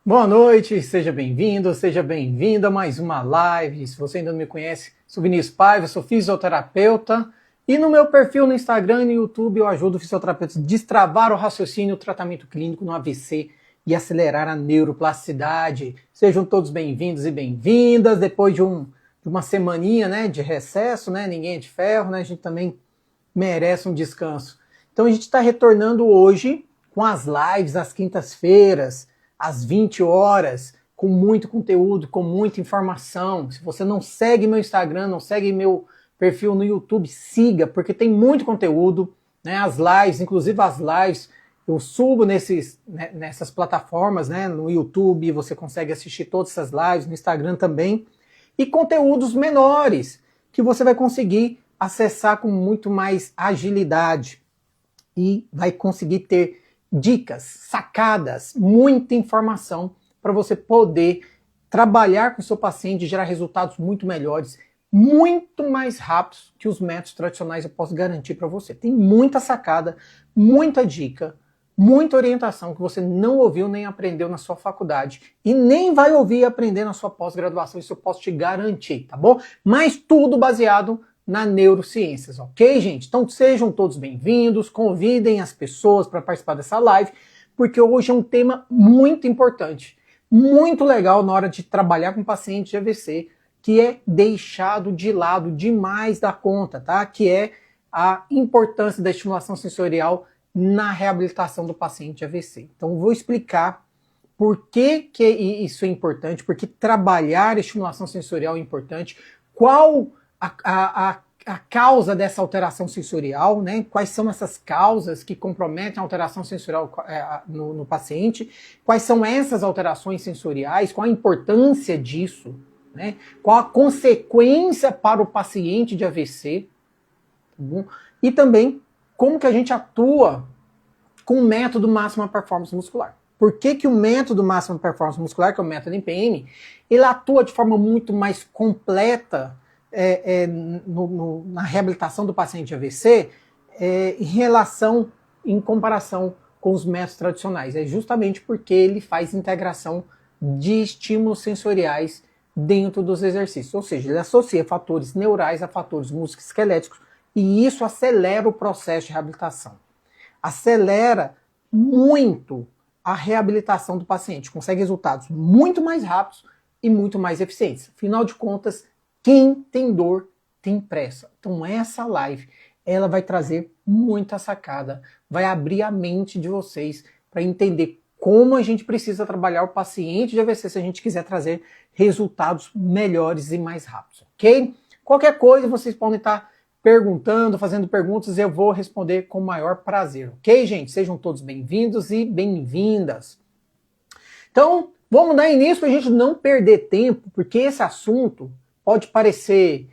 Boa noite, seja bem-vindo, seja bem-vinda a mais uma live. Se você ainda não me conhece, sou Vinícius Paiva, sou fisioterapeuta e no meu perfil no Instagram e no YouTube eu ajudo fisioterapeutas a destravar o raciocínio, o tratamento clínico no AVC e acelerar a neuroplasticidade. Sejam todos bem-vindos e bem-vindas. Depois de uma semaninha, né, de recesso, né, ninguém é de ferro, né, a gente também merece um descanso. Então a gente está retornando hoje com as lives às quintas-feiras, às 20 horas, com muito conteúdo, com muita informação. Se você não segue meu Instagram, não segue meu perfil no YouTube, siga, porque tem muito conteúdo, né? As lives, inclusive as lives, eu subo nessas plataformas, né? No YouTube você consegue assistir todas essas lives, no Instagram também, e conteúdos menores, que você vai conseguir acessar com muito mais agilidade e vai conseguir ter dicas, sacadas, muita informação para você poder trabalhar com o seu paciente e gerar resultados muito melhores, muito mais rápidos que os métodos tradicionais, eu posso garantir para você. Tem muita sacada, muita dica, muita orientação que você não ouviu nem aprendeu na sua faculdade e nem vai ouvir e aprender na sua pós-graduação, isso eu posso te garantir, tá bom? Mas tudo baseado na neurociências, ok, gente? Então sejam todos bem-vindos, convidem as pessoas para participar dessa live, porque hoje é um tema muito importante, muito legal na hora de trabalhar com paciente de AVC, que é deixado de lado demais da conta, tá? Que é a importância da estimulação sensorial na reabilitação do paciente de AVC. Então eu vou explicar por que isso é importante, por que trabalhar estimulação sensorial é importante, qual a causa dessa alteração sensorial, né? Quais são essas causas que comprometem a alteração sensorial no paciente, quais são essas alterações sensoriais, qual a importância disso, né? Qual a consequência para o paciente de AVC, tá bom? E também como que a gente atua com o método máxima performance muscular. Por que o método máxima performance muscular, que é o método MPM, ele atua de forma muito mais completa na reabilitação do paciente de AVC em comparação com os métodos tradicionais. É justamente porque ele faz integração de estímulos sensoriais dentro dos exercícios. Ou seja, ele associa fatores neurais a fatores musculoesqueléticos e isso acelera o processo de reabilitação. Acelera muito a reabilitação do paciente, consegue resultados muito mais rápidos e muito mais eficientes. Afinal de contas, quem tem dor tem pressa. Então essa live, ela vai trazer muita sacada, vai abrir a mente de vocês para entender como a gente precisa trabalhar o paciente de AVC se a gente quiser trazer resultados melhores e mais rápidos, ok? Qualquer coisa vocês podem estar perguntando, fazendo perguntas, eu vou responder com o maior prazer, ok, gente? Sejam todos bem-vindos e bem-vindas. Então, vamos dar início para a gente não perder tempo, porque esse assunto pode parecer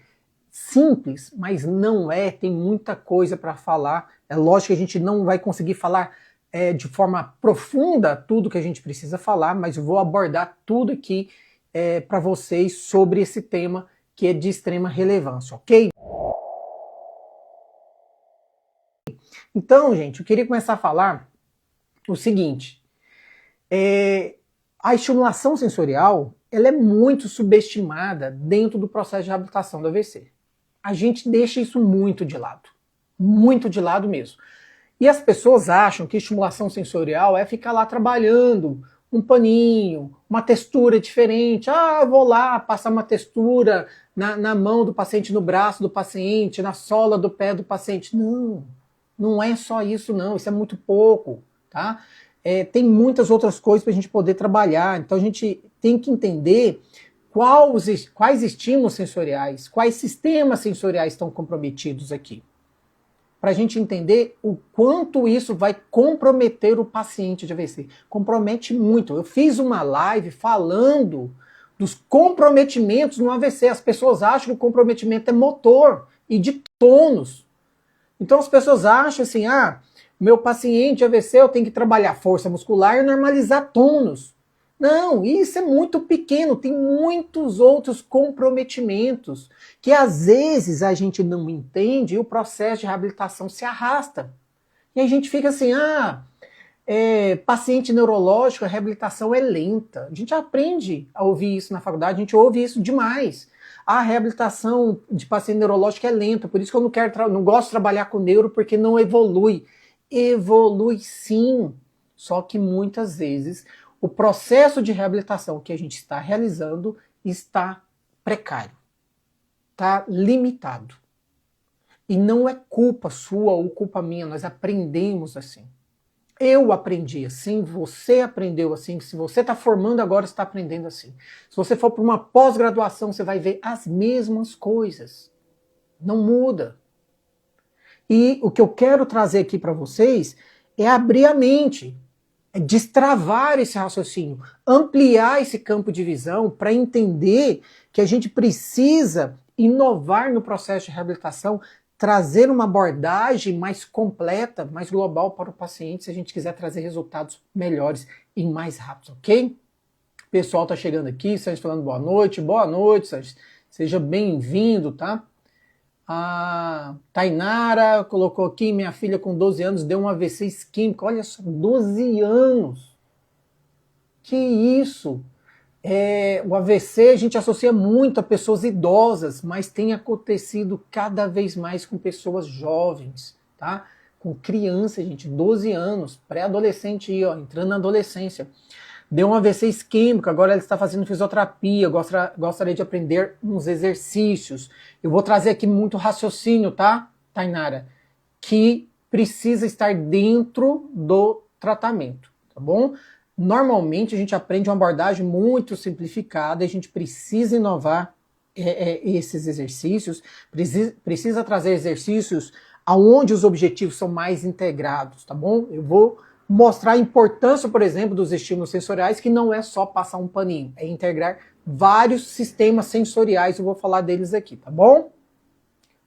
simples, mas não é, tem muita coisa para falar. É lógico que a gente não vai conseguir falar de forma profunda tudo que a gente precisa falar, mas eu vou abordar tudo aqui para vocês sobre esse tema que é de extrema relevância, ok? Então, gente, eu queria começar a falar o seguinte, a estimulação sensorial, ela é muito subestimada dentro do processo de reabilitação do AVC. A gente deixa isso muito de lado mesmo. E as pessoas acham que estimulação sensorial é ficar lá trabalhando um paninho, uma textura diferente. Ah, eu vou lá passar uma textura na mão do paciente, no braço do paciente, na sola do pé do paciente. Não, não é só isso não, isso é muito pouco, tá? Tem muitas outras coisas para a gente poder trabalhar, então a gente tem que entender quais estímulos sensoriais, quais sistemas sensoriais estão comprometidos aqui. Para a gente entender o quanto isso vai comprometer o paciente de AVC. Compromete muito. Eu fiz uma live falando dos comprometimentos no AVC. As pessoas acham que o comprometimento é motor e de tônus. Então as pessoas acham assim, meu paciente AVC eu tenho que trabalhar força muscular e normalizar tônus. Não, isso é muito pequeno, tem muitos outros comprometimentos que às vezes a gente não entende e o processo de reabilitação se arrasta. E a gente fica assim, paciente neurológico, a reabilitação é lenta. A gente aprende a ouvir isso na faculdade, a gente ouve isso demais. A reabilitação de paciente neurológico é lenta, por isso que eu não gosto de trabalhar com neuro, porque não evolui. Evolui sim, só que muitas vezes o processo de reabilitação que a gente está realizando está precário, está limitado. E não é culpa sua ou culpa minha, nós aprendemos assim. Eu aprendi assim, você aprendeu assim, se você está formando agora, você está aprendendo assim. Se você for para uma pós-graduação, você vai ver as mesmas coisas. Não muda. E o que eu quero trazer aqui para vocês é abrir a mente, é destravar esse raciocínio, ampliar esse campo de visão para entender que a gente precisa inovar no processo de reabilitação, trazer uma abordagem mais completa, mais global para o paciente, se a gente quiser trazer resultados melhores e mais rápidos, ok? O pessoal está chegando aqui, Sérgio falando boa noite, Sérgio, seja bem-vindo, tá? A Tainara colocou aqui, minha filha com 12 anos deu um AVC isquêmico, olha só, 12 anos, que isso? O AVC a gente associa muito a pessoas idosas, mas tem acontecido cada vez mais com pessoas jovens, tá? Com criança, gente, 12 anos, pré-adolescente aí, ó, entrando na adolescência. Deu um AVC isquêmico, agora ela está fazendo fisioterapia, gostaria de aprender uns exercícios. Eu vou trazer aqui muito raciocínio, tá, Tainara? Que precisa estar dentro do tratamento, tá bom? Normalmente a gente aprende uma abordagem muito simplificada, a gente precisa inovar esses exercícios, precisa trazer exercícios aonde os objetivos são mais integrados, tá bom? Eu vou mostrar a importância, por exemplo, dos estímulos sensoriais, que não é só passar um paninho, é integrar vários sistemas sensoriais, eu vou falar deles aqui, tá bom?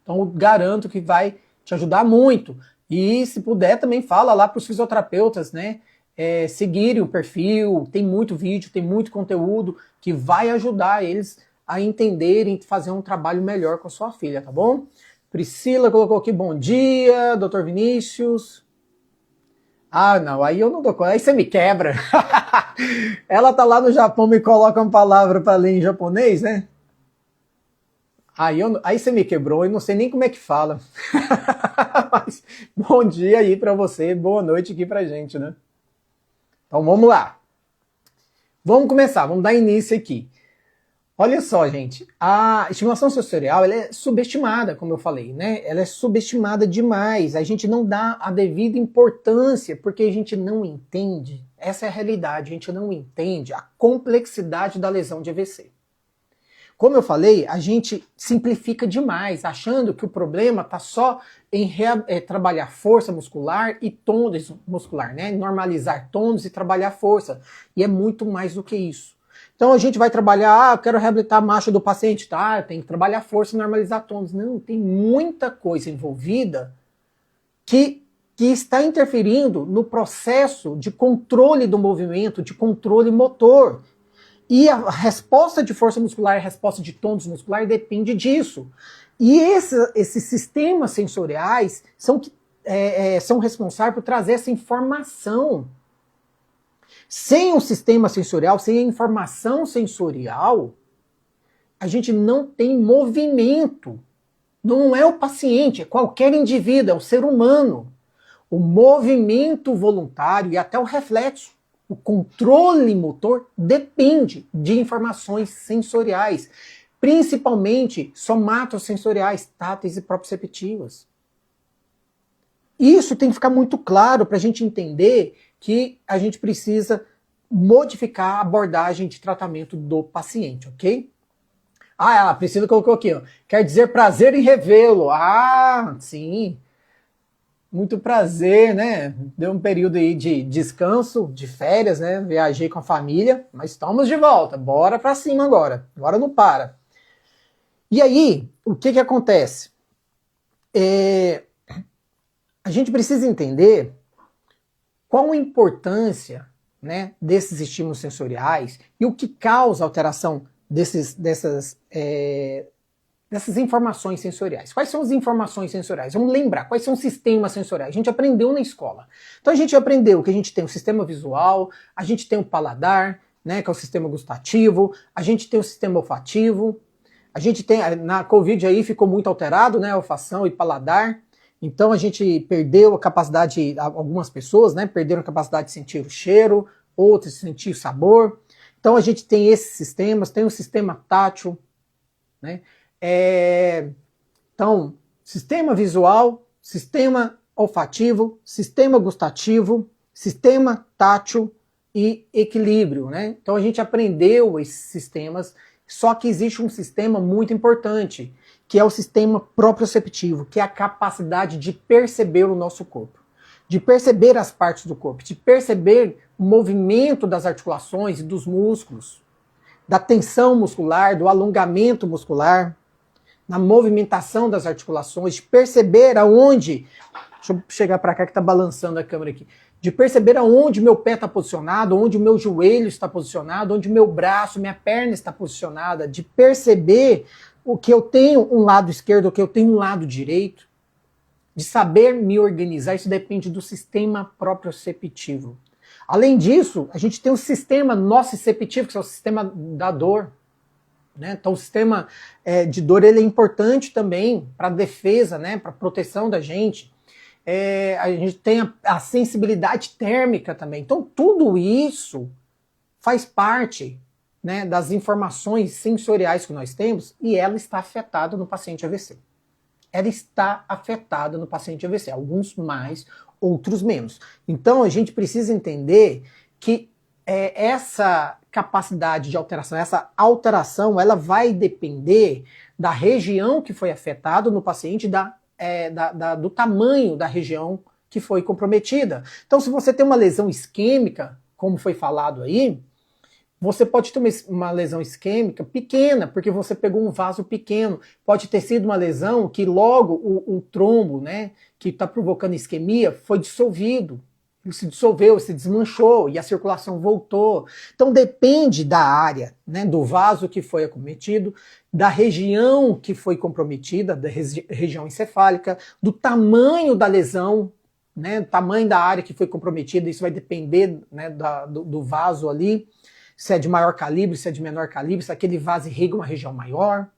Então eu garanto que vai te ajudar muito. E se puder também fala lá para os fisioterapeutas, né? Seguirem o perfil, tem muito vídeo, tem muito conteúdo que vai ajudar eles a entenderem e fazer um trabalho melhor com a sua filha, tá bom? Priscila colocou aqui, bom dia, Dr. Vinícius. Ah, não, aí eu não dou conta, aí você me quebra. Ela tá lá no Japão, me coloca uma palavra para ler em japonês, né? Aí você me quebrou, eu não sei nem como é que fala. Mas, bom dia aí para você, boa noite aqui pra gente, né? Então vamos lá. Vamos começar, vamos dar início aqui. Olha só, gente, a estimulação sensorial ela é subestimada, como eu falei, né? Ela é subestimada demais. A gente não dá a devida importância porque a gente não entende. Essa é a realidade, a gente não entende a complexidade da lesão de AVC. Como eu falei, a gente simplifica demais, achando que o problema está só em trabalhar força muscular e tônus muscular, né? Normalizar tônus e trabalhar força. E é muito mais do que isso. Então a gente vai trabalhar, eu quero reabilitar a marcha do paciente, tá? Tem que trabalhar força e normalizar tônus. Não, tem muita coisa envolvida que está interferindo no processo de controle do movimento, de controle motor. E a resposta de força muscular e a resposta de tônus muscular depende disso. E esses sistemas sensoriais são responsáveis por trazer essa informação. Sem um sistema sensorial, sem a informação sensorial, a gente não tem movimento. Não é o paciente, é qualquer indivíduo, é o ser humano. O movimento voluntário e até o reflexo. O controle motor depende de informações sensoriais, principalmente somatosensoriais, táteis e proprioceptivas. Isso tem que ficar muito claro para a gente entender que a gente precisa modificar a abordagem de tratamento do paciente, ok? A Priscila colocou aqui, ó, quer dizer prazer em revê-lo. Ah, sim. Muito prazer, né? Deu um período aí de descanso, de férias, né? Viajei com a família, mas estamos de volta. Bora pra cima agora. Agora não para. E aí, o que acontece? A gente precisa entender qual a importância, né, desses estímulos sensoriais e o que causa a alteração dessas dessas informações sensoriais. Quais são as informações sensoriais? Vamos lembrar, quais são os sistemas sensoriais? A gente aprendeu na escola. Então a gente aprendeu que a gente tem o sistema visual, a gente tem o paladar, né, que é o sistema gustativo, a gente tem o sistema olfativo, a gente tem, na Covid aí ficou muito alterado, né, olfação e paladar, então a gente perdeu a capacidade, algumas pessoas, né, perderam a capacidade de sentir o cheiro, outros de sentir o sabor. Então a gente tem esses sistemas, tem o sistema tátil, né, então, sistema visual, sistema olfativo, sistema gustativo, sistema tátil e equilíbrio, né? Então a gente aprendeu esses sistemas, só que existe um sistema muito importante, que é o sistema proprioceptivo, que é a capacidade de perceber o nosso corpo, de perceber as partes do corpo, de perceber o movimento das articulações e dos músculos, da tensão muscular, do alongamento muscular, na movimentação das articulações, de perceber aonde, deixa eu chegar para cá que está balançando a câmera aqui, de perceber aonde meu pé está posicionado, onde o meu joelho está posicionado, onde o meu braço, minha perna está posicionada, de perceber o que eu tenho um lado esquerdo, o que eu tenho um lado direito, de saber me organizar, isso depende do sistema proprioceptivo. Além disso, a gente tem o sistema nociceptivo, que é o sistema da dor. Né? Então o sistema de dor ele é importante também para a defesa, né? Para a proteção da gente. A gente tem a sensibilidade térmica também. Então tudo isso faz parte, né, das informações sensoriais que nós temos e ela está afetada no paciente AVC. Ela está afetada no paciente AVC, alguns mais, outros menos. Então a gente precisa entender que essa capacidade de alteração, essa alteração, ela vai depender da região que foi afetada no paciente, do tamanho da região que foi comprometida. Então, se você tem uma lesão isquêmica, como foi falado aí, você pode ter uma lesão isquêmica pequena, porque você pegou um vaso pequeno. Pode ter sido uma lesão que logo o trombo, né, que está provocando isquemia, foi dissolvido. Ele se dissolveu, se desmanchou e a circulação voltou. Então depende da área, né, do vaso que foi acometido, da região que foi comprometida, da região encefálica, do tamanho da lesão, né, do tamanho da área que foi comprometida, isso vai depender, né, do vaso ali, se é de maior calibre, se é de menor calibre, se aquele vaso irriga uma região maior.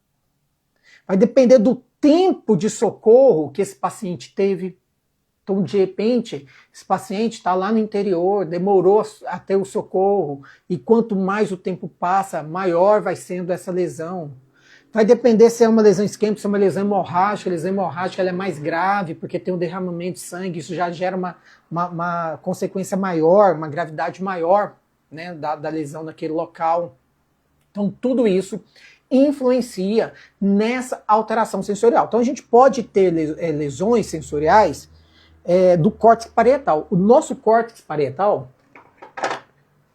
Vai depender do tempo de socorro que esse paciente teve. Então, de repente, esse paciente está lá no interior, demorou a ter o socorro, e quanto mais o tempo passa, maior vai sendo essa lesão. Vai depender se é uma lesão isquêmica, se é uma lesão hemorrágica. A lesão hemorrágica ela é mais grave, porque tem um derramamento de sangue, isso já gera uma consequência maior, uma gravidade maior, né, da lesão naquele local. Então, tudo isso influencia nessa alteração sensorial. Então, a gente pode ter lesões sensoriais do córtex parietal. O nosso córtex parietal,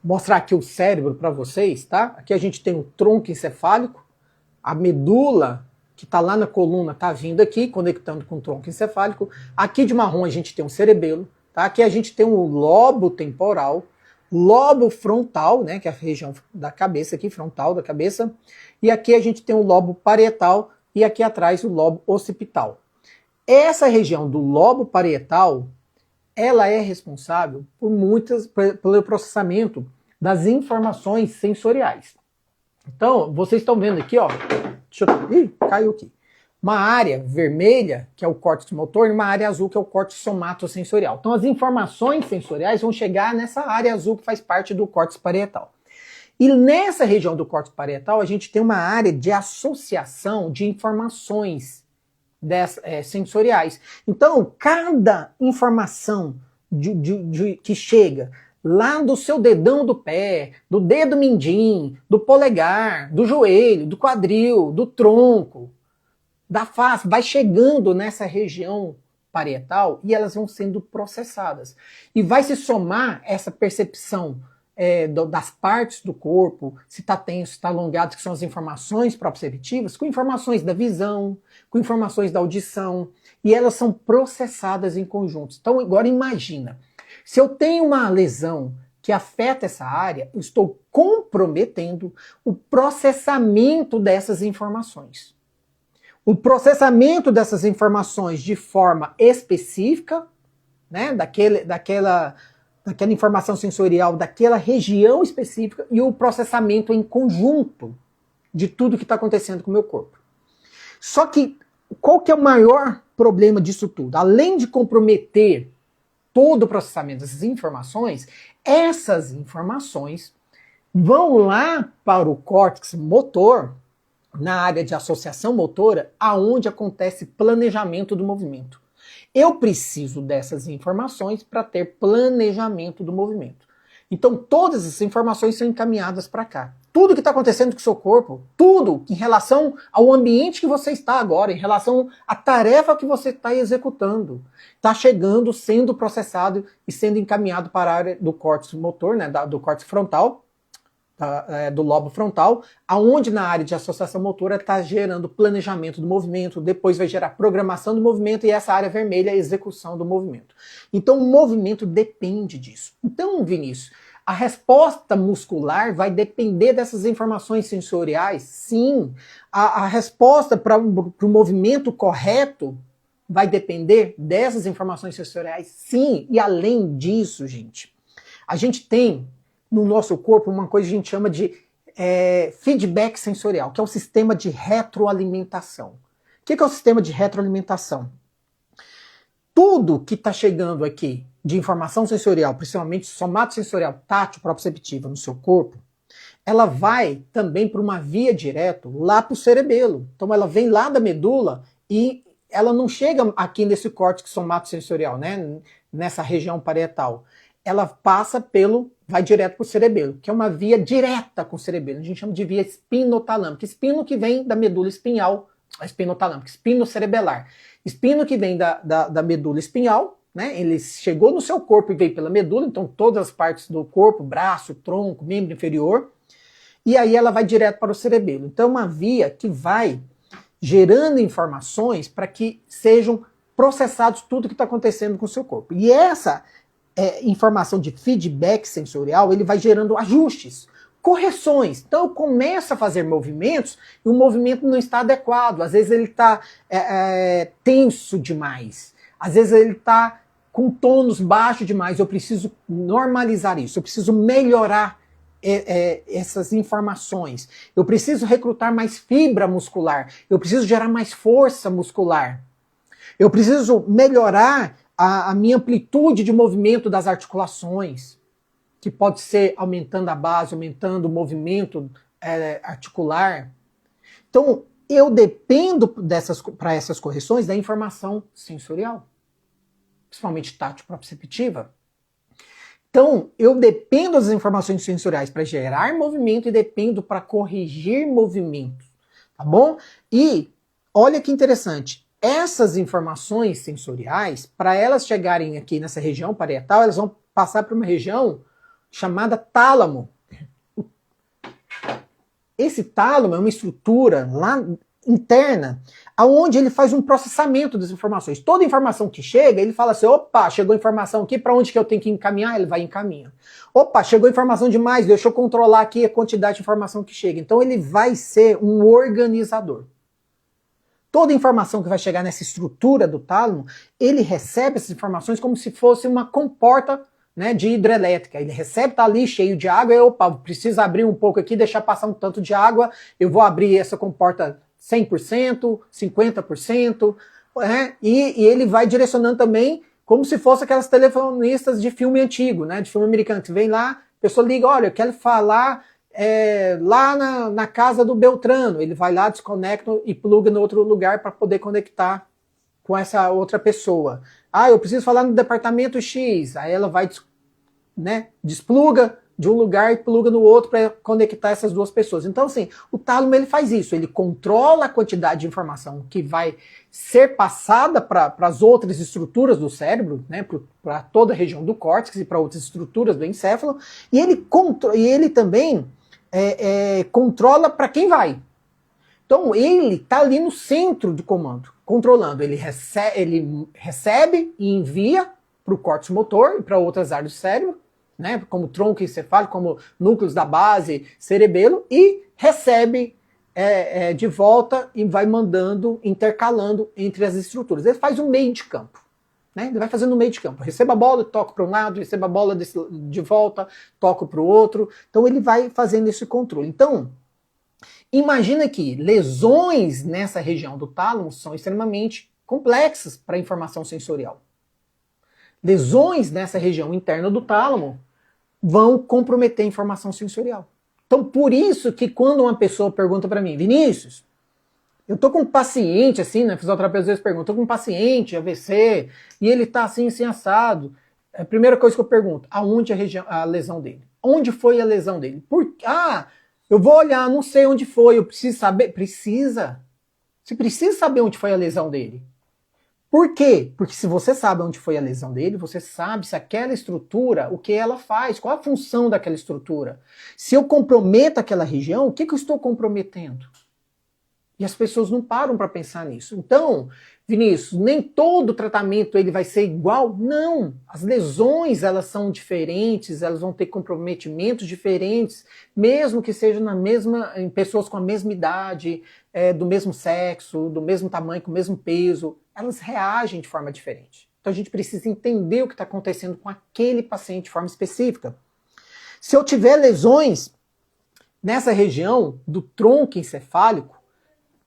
vou mostrar aqui o cérebro para vocês, tá? Aqui a gente tem o tronco encefálico, a medula que está lá na coluna está vindo aqui, conectando com o tronco encefálico. Aqui de marrom a gente tem um cerebelo, tá? Aqui a gente tem um lobo temporal, lobo frontal, né, que é a região da cabeça aqui, frontal da cabeça, e aqui a gente tem o lobo parietal e aqui atrás o lobo occipital. Essa região do lobo parietal, ela é responsável pelo processamento das informações sensoriais. Então, vocês estão vendo aqui, ó, caiu aqui. Uma área vermelha, que é o córtex motor, e uma área azul, que é o córtex somatosensorial. Então, as informações sensoriais vão chegar nessa área azul que faz parte do córtex parietal. E nessa região do córtex parietal, a gente tem uma área de associação de informações sensoriais. Então, cada informação que chega lá do seu dedão do pé, do dedo mindinho, do polegar, do joelho, do quadril, do tronco, da face, vai chegando nessa região parietal e elas vão sendo processadas. E vai se somar essa percepção das partes do corpo, se está tenso, se está alongado, que são as informações proprioceptivas, com informações da visão, com informações da audição, e elas são processadas em conjunto. Então agora imagina, se eu tenho uma lesão que afeta essa área, eu estou comprometendo o processamento dessas informações. o processamento dessas informações de forma específica, né, daquela informação sensorial, daquela região específica, e o processamento em conjunto de tudo que está acontecendo com o meu corpo. Só que, qual que é o maior problema disso tudo? Além de comprometer todo o processamento dessas informações, essas informações vão lá para o córtex motor, na área de associação motora, aonde acontece planejamento do movimento. Eu preciso dessas informações para ter planejamento do movimento. Então todas essas informações são encaminhadas para cá. Tudo que está acontecendo com o seu corpo, tudo em relação ao ambiente que você está agora, em relação à tarefa que você está executando, está chegando, sendo processado e sendo encaminhado para a área do córtex motor, né, do córtex frontal, do lobo frontal, aonde na área de associação motora está gerando planejamento do movimento, depois vai gerar programação do movimento, e essa área vermelha é a execução do movimento. Então o movimento depende disso. Então, Vinícius, a resposta muscular vai depender dessas informações sensoriais? Sim. A resposta para o movimento correto vai depender dessas informações sensoriais? Sim. E além disso, gente, a gente tem no nosso corpo uma coisa que a gente chama de feedback sensorial, que é o sistema de retroalimentação. O que é o sistema de retroalimentação? Tudo que está chegando aqui de informação sensorial, principalmente somatosensorial, tátil, proprioceptiva no seu corpo, ela vai também para uma via direto lá para o cerebelo. Então ela vem lá da medula e ela não chega aqui nesse córtex somatosensorial, né, nessa região parietal. Ela passa vai direto para o cerebelo, que é uma via direta com o cerebelo. A gente chama de via espinotalâmica. Espino que vem da medula espinhal, espinotalâmica, espino cerebelar. Espino que vem da medula espinhal, né? Ele chegou no seu corpo e veio pela medula, então todas as partes do corpo, braço, tronco, membro inferior, e aí ela vai direto para o cerebelo. Então é uma via que vai gerando informações para que sejam processados tudo que está acontecendo com o seu corpo. E essa informação de feedback sensorial, ele vai gerando ajustes, correções. Então eu começo a fazer movimentos e o movimento não está adequado. Às vezes ele está tenso demais. Às vezes ele está com tônus baixo demais. Eu preciso normalizar isso. Eu preciso melhorar essas informações. Eu preciso recrutar mais fibra muscular. Eu preciso gerar mais força muscular. Eu preciso melhorar a minha amplitude de movimento das articulações, que pode ser aumentando a base, aumentando o movimento articular. Então, eu dependo para essas correções da informação sensorial, principalmente tátil proprioceptiva. Então, eu dependo das informações sensoriais para gerar movimento e dependo para corrigir movimentos, tá bom? E olha que interessante. Essas informações sensoriais, para elas chegarem aqui nessa região parietal, elas vão passar por uma região chamada tálamo. Esse tálamo é uma estrutura lá interna, onde ele faz um processamento das informações. Toda informação que chega, ele fala assim, opa, chegou informação aqui, para onde que eu tenho que encaminhar? Ele vai encaminhar. Opa, chegou informação demais, deixa eu controlar aqui a quantidade de informação que chega. Então ele vai ser um organizador. Toda informação que vai chegar nessa estrutura do tálamo, ele recebe essas informações como se fosse uma comporta, né, de hidrelétrica. Ele recebe, tá ali cheio de água, e opa, precisa abrir um pouco aqui, deixar passar um tanto de água, eu vou abrir essa comporta 100%, 50%, né, e ele vai direcionando também como se fosse aquelas telefonistas de filme antigo, né, de filme americano, que vem lá, a pessoa liga, olha, eu quero falar lá na casa do Beltrano. Ele vai lá, desconecta e pluga no outro lugar para poder conectar com essa outra pessoa. Ah, eu preciso falar no departamento X. Aí ela vai, né, despluga de um lugar e pluga no outro para conectar essas duas pessoas. Então, assim, o tálamo ele faz isso. Ele controla a quantidade de informação que vai ser passada para as outras estruturas do cérebro, né, para toda a região do córtex e para outras estruturas do encéfalo. E ele também controla para quem vai. Então ele está ali no centro do comando, controlando. Ele recebe e envia para o córtex motor e para outras áreas do cérebro, né, como tronco encefálico, como núcleos da base, cerebelo, e recebe de volta e vai mandando, intercalando entre as estruturas. Ele faz um meio de campo. Né? Ele vai fazendo no meio de campo. Receba a bola, toco para um lado, receba a bola de volta, toco para o outro. Então ele vai fazendo esse controle. Então, imagina que lesões nessa região do tálamo são extremamente complexas para a informação sensorial. Lesões nessa região interna do tálamo vão comprometer a informação sensorial. Então, por isso que quando uma pessoa pergunta para mim, Vinícius, eu tô com um paciente, assim, né? Fisioterapeuta às vezes pergunta, tô com um paciente, AVC, e ele tá assim, assim, assado. A primeira coisa que eu pergunto, aonde a lesão dele? Onde foi a lesão dele? Eu vou olhar, não sei onde foi, eu preciso saber. Precisa. Você precisa saber onde foi a lesão dele. Por quê? Porque se você sabe onde foi a lesão dele, você sabe se aquela estrutura, o que ela faz, qual a função daquela estrutura. Se eu comprometo aquela região, o que eu estou comprometendo? E as pessoas não param para pensar nisso. Então, Vinícius, nem todo tratamento ele vai ser igual? Não. As lesões, elas são diferentes, elas vão ter comprometimentos diferentes, mesmo que seja em pessoas com a mesma idade, do mesmo sexo, do mesmo tamanho, com o mesmo peso, elas reagem de forma diferente. Então a gente precisa entender o que está acontecendo com aquele paciente de forma específica. Se eu tiver lesões nessa região do tronco encefálico,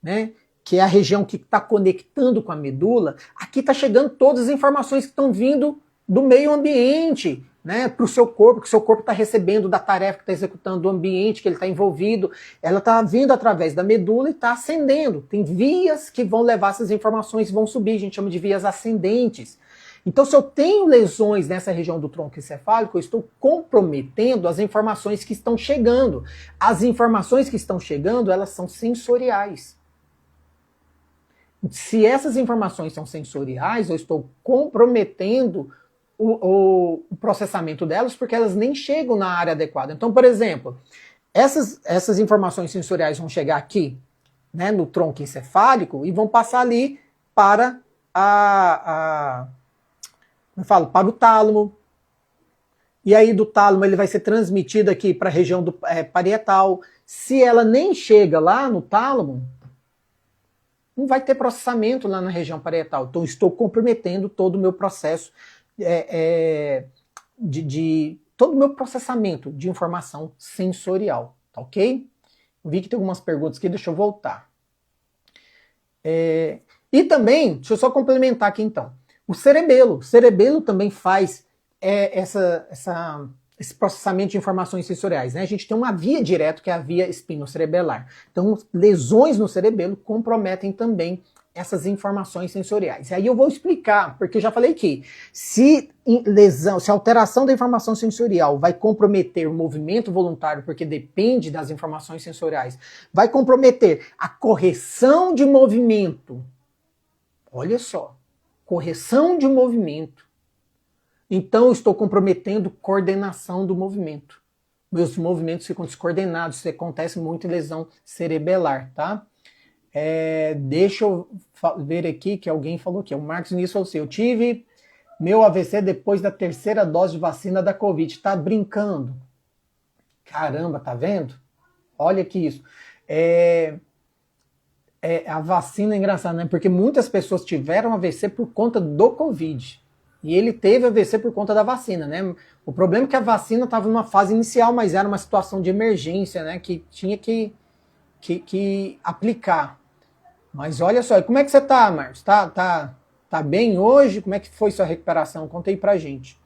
né, que é a região que está conectando com a medula, aqui está chegando todas as informações que estão vindo do meio ambiente, né, para o seu corpo, que o seu corpo está recebendo da tarefa que está executando, do ambiente que ele está envolvido, ela está vindo através da medula e está ascendendo. Tem vias que vão levar essas informações e vão subir, a gente chama de vias ascendentes. Então, se eu tenho lesões nessa região do tronco encefálico, eu estou comprometendo as informações que estão chegando. As informações que estão chegando, elas são sensoriais. Se essas informações são sensoriais, eu estou comprometendo o processamento delas porque elas nem chegam na área adequada. Então, por exemplo, essas informações sensoriais vão chegar aqui, né, no tronco encefálico e vão passar ali para para o tálamo. E aí do tálamo ele vai ser transmitido aqui para a região do parietal. Se ela nem chega lá no tálamo, não vai ter processamento lá na região parietal. Então estou comprometendo todo o meu processo todo o meu processamento de informação sensorial, tá ok? Vi que tem algumas perguntas aqui, deixa eu voltar. E também, deixa eu só complementar aqui então. O cerebelo também faz esse processamento de informações sensoriais, né? A gente tem uma via direta, que é a via espinocerebelar. Então, lesões no cerebelo comprometem também essas informações sensoriais. E aí eu vou explicar, porque eu já falei que se a alteração da informação sensorial vai comprometer o movimento voluntário, porque depende das informações sensoriais, vai comprometer a correção de movimento. Olha só, correção de movimento. Então eu estou comprometendo coordenação do movimento. Meus movimentos ficam descoordenados, isso acontece muito em lesão cerebelar, tá? Deixa eu ver aqui que alguém falou aqui. O Marcos Vinícius falou assim: eu tive meu AVC depois da 3ª dose de vacina da Covid. Tá brincando? Caramba, tá vendo? Olha que isso. A vacina é engraçada, né? Porque muitas pessoas tiveram AVC por conta do Covid. E ele teve AVC por conta da vacina, né? O problema é que a vacina estava numa fase inicial, mas era uma situação de emergência, né? Que tinha que aplicar. Mas olha só, e como é que você tá, Marcos? Tá bem hoje? Como é que foi sua recuperação? Conta aí pra gente.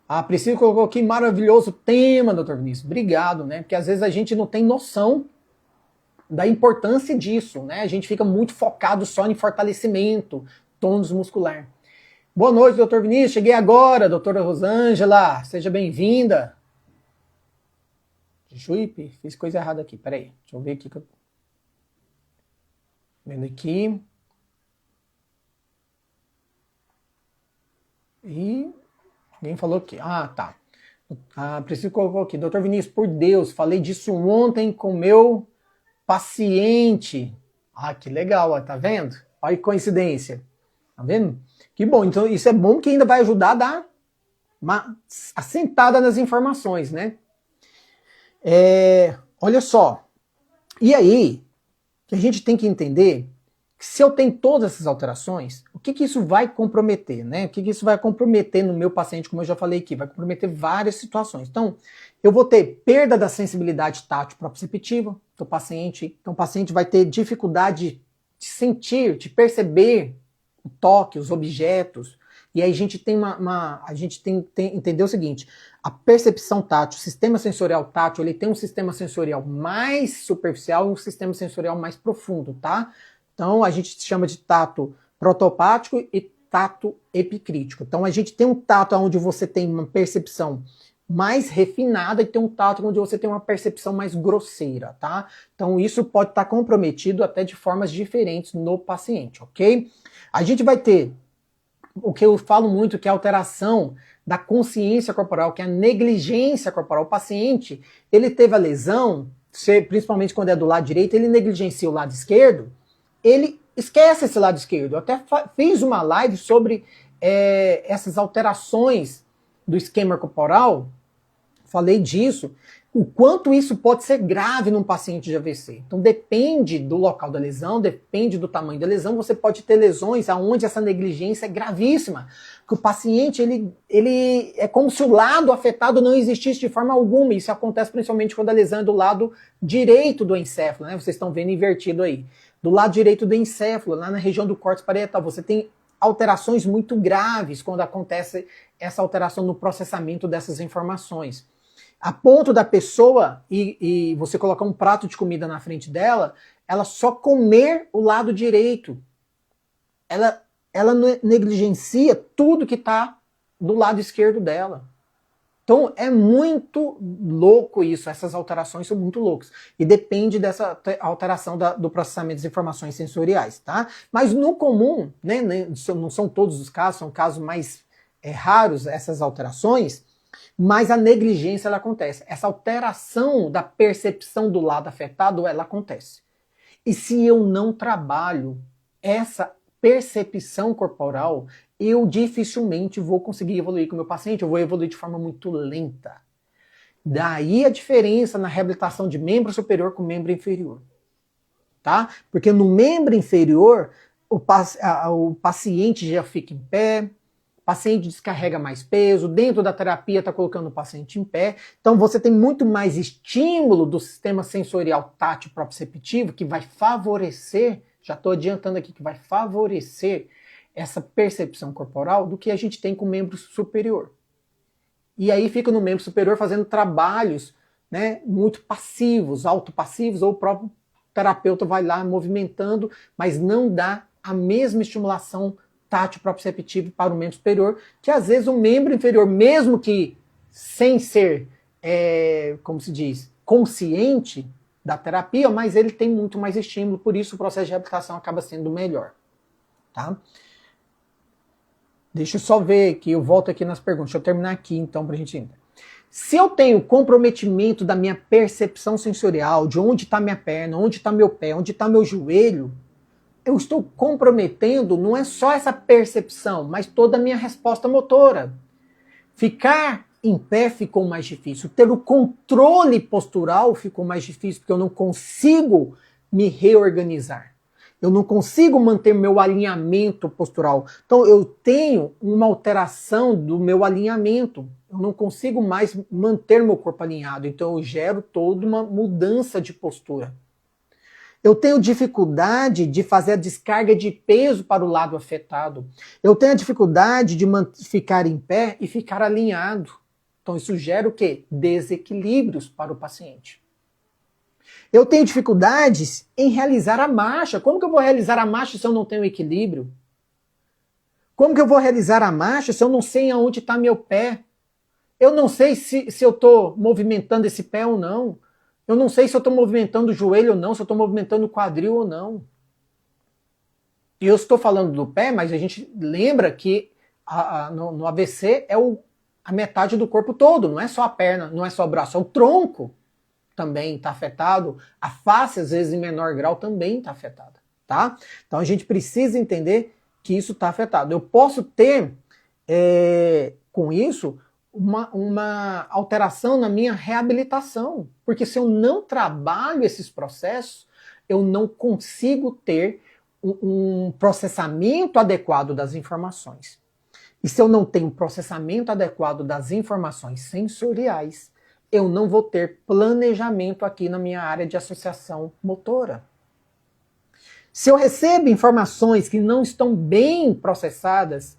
A Priscila colocou aqui, maravilhoso tema, doutor Vinícius. Obrigado, né? Porque às vezes a gente não tem noção da importância disso, né? A gente fica muito focado só em fortalecimento, tônus muscular. Boa noite, doutor Vinícius. Cheguei agora, doutora Rosângela. Seja bem-vinda. Juípe, fiz coisa errada aqui. Peraí, deixa eu ver aqui. Vendo aqui. E alguém falou aqui. Ah, tá. A Priscila colocou aqui. Doutor Vinícius, por Deus, falei disso ontem com meu paciente. Ah, que legal, ó, tá vendo? Olha que coincidência. Tá vendo? Que bom. Então isso é bom que ainda vai ajudar a dar uma assentada nas informações, né? Olha só. E aí, que a gente tem que entender que se eu tenho todas essas alterações, o que isso vai comprometer, né? O que isso vai comprometer no meu paciente, como eu já falei aqui, vai comprometer várias situações. Então, eu vou ter perda da sensibilidade tátil proprioceptiva do paciente. Então, o paciente vai ter dificuldade de sentir, de perceber o toque, os objetos. E aí a gente tem a gente tem entender o seguinte: a percepção tátil, o sistema sensorial tátil, ele tem um sistema sensorial mais superficial e um sistema sensorial mais profundo, tá? Então a gente chama de tato protopático e tato epicrítico. Então a gente tem um tato onde você tem uma percepção mais refinada e tem um tato onde você tem uma percepção mais grosseira, tá? Então isso pode estar comprometido até de formas diferentes no paciente, ok? A gente vai ter o que eu falo muito, que é a alteração da consciência corporal, que é a negligência corporal. O paciente, ele teve a lesão, principalmente quando é do lado direito, ele negligencia o lado esquerdo, ele esquece esse lado esquerdo. Eu até fiz uma live sobre essas alterações do esquema corporal, falei disso, o quanto isso pode ser grave num paciente de AVC. Então depende do local da lesão, depende do tamanho da lesão, você pode ter lesões onde essa negligência é gravíssima, que o paciente, ele é como se o lado afetado não existisse de forma alguma. Isso acontece principalmente quando a lesão é do lado direito do encéfalo, né? Vocês estão vendo invertido aí. Do lado direito do encéfalo, lá na região do córtex parietal, você tem alterações muito graves quando acontece essa alteração no processamento dessas informações. A ponto da pessoa, e você colocar um prato de comida na frente dela, ela só comer o lado direito. Ela negligencia tudo que está do lado esquerdo dela. Então é muito louco isso, essas alterações são muito loucas. E depende dessa alteração do processamento das informações sensoriais, tá? Mas no comum, né, não são todos os casos, são casos mais raros essas alterações, mas a negligência ela acontece. Essa alteração da percepção do lado afetado, ela acontece. E se eu não trabalho essa percepção corporal, eu dificilmente vou conseguir evoluir com o meu paciente, eu vou evoluir de forma muito lenta. Daí a diferença na reabilitação de membro superior com membro inferior. Tá? Porque no membro inferior, o paciente já fica em pé, o paciente descarrega mais peso, dentro da terapia está colocando o paciente em pé. Então você tem muito mais estímulo do sistema sensorial tátil proprioceptivo que vai favorecer, já estou adiantando aqui, que vai favorecer essa percepção corporal do que a gente tem com o membro superior. E aí fica no membro superior fazendo trabalhos, né, muito passivos, autopassivos, ou o próprio terapeuta vai lá movimentando, mas não dá a mesma estimulação tátil proprioceptiva para o membro superior, que às vezes o membro inferior, mesmo que sem ser, como se diz, consciente da terapia, mas ele tem muito mais estímulo, por isso o processo de reabilitação acaba sendo melhor. Tá? Deixa eu só ver aqui, eu volto aqui nas perguntas. Deixa eu terminar aqui então para a gente entender. Se eu tenho comprometimento da minha percepção sensorial, de onde está minha perna, onde está meu pé, onde está meu joelho, eu estou comprometendo não é só essa percepção, mas toda a minha resposta motora. Ficar em pé ficou mais difícil. Ter o controle postural ficou mais difícil, porque eu não consigo me reorganizar. Eu não consigo manter meu alinhamento postural. Então eu tenho uma alteração do meu alinhamento. Eu não consigo mais manter meu corpo alinhado. Então eu gero toda uma mudança de postura. Eu tenho dificuldade de fazer a descarga de peso para o lado afetado. Eu tenho a dificuldade de ficar em pé e ficar alinhado. Então isso gera o quê? Desequilíbrios para o paciente. Eu tenho dificuldades em realizar a marcha. Como que eu vou realizar a marcha se eu não tenho equilíbrio? Como que eu vou realizar a marcha se eu não sei aonde está meu pé? Eu não sei se eu estou movimentando esse pé ou não. Eu não sei se eu estou movimentando o joelho ou não, se eu estou movimentando o quadril ou não. E eu estou falando do pé, mas a gente lembra que no AVC é a metade do corpo todo, não é só a perna, não é só o braço, é o tronco. Também está afetado, a face, às vezes, em menor grau, também está afetada, tá? Então a gente precisa entender que isso está afetado. Eu posso ter, com isso, uma alteração na minha reabilitação. Porque se eu não trabalho esses processos, eu não consigo ter um processamento adequado das informações. E se eu não tenho processamento adequado das informações sensoriais, eu não vou ter planejamento aqui na minha área de associação motora. Se eu recebo informações que não estão bem processadas,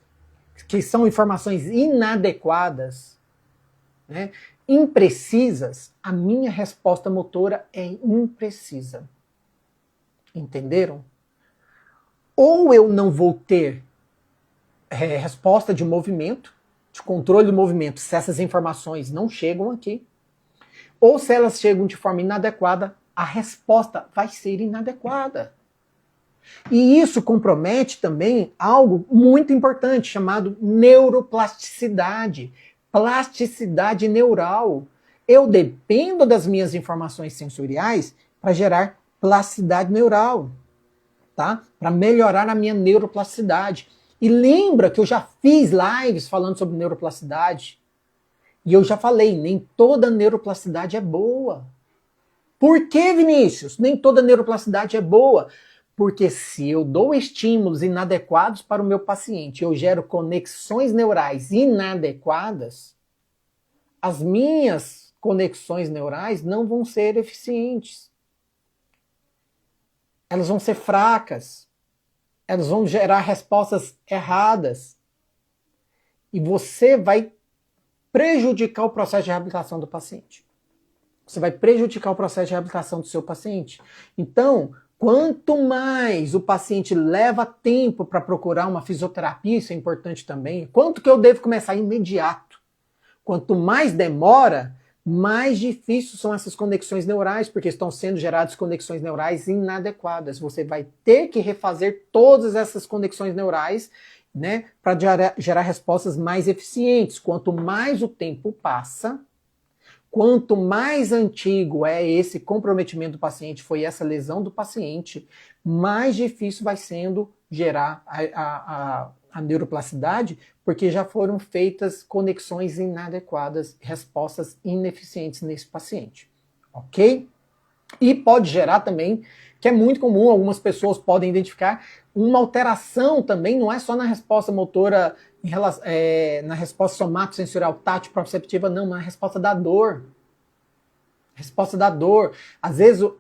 que são informações inadequadas, né, imprecisas, a minha resposta motora é imprecisa. Entenderam? Ou eu não vou ter resposta de movimento, de controle do movimento, se essas informações não chegam aqui, ou se elas chegam de forma inadequada, a resposta vai ser inadequada. E isso compromete também algo muito importante, chamado neuroplasticidade, plasticidade neural. Eu dependo das minhas informações sensoriais para gerar plasticidade neural, tá? Para melhorar a minha neuroplasticidade. E lembra que eu já fiz lives falando sobre neuroplasticidade. E eu já falei, nem toda neuroplasticidade é boa. Por que, Vinícius? Nem toda neuroplasticidade é boa. Porque se eu dou estímulos inadequados para o meu paciente, eu gero conexões neurais inadequadas, as minhas conexões neurais não vão ser eficientes. Elas vão ser fracas. Elas vão gerar respostas erradas. E você vai prejudicar o processo de reabilitação do paciente. Você vai prejudicar o processo de reabilitação do seu paciente. Então, quanto mais o paciente leva tempo para procurar uma fisioterapia, isso é importante também, quanto que eu devo começar imediato? Quanto mais demora, mais difíceis são essas conexões neurais, porque estão sendo geradas conexões neurais inadequadas. Você vai ter que refazer todas essas conexões neurais, né, para gerar respostas mais eficientes. Quanto mais o tempo passa, quanto mais antigo é esse comprometimento do paciente, foi essa lesão do paciente, mais difícil vai sendo gerar a neuroplasticidade, porque já foram feitas conexões inadequadas, respostas ineficientes nesse paciente. Ok? E pode gerar também, que é muito comum, algumas pessoas podem identificar, uma alteração também, não é só na resposta motora, na resposta somatosensorial tátil proprioceptiva, não, mas na resposta da dor. Resposta da dor. Às vezes o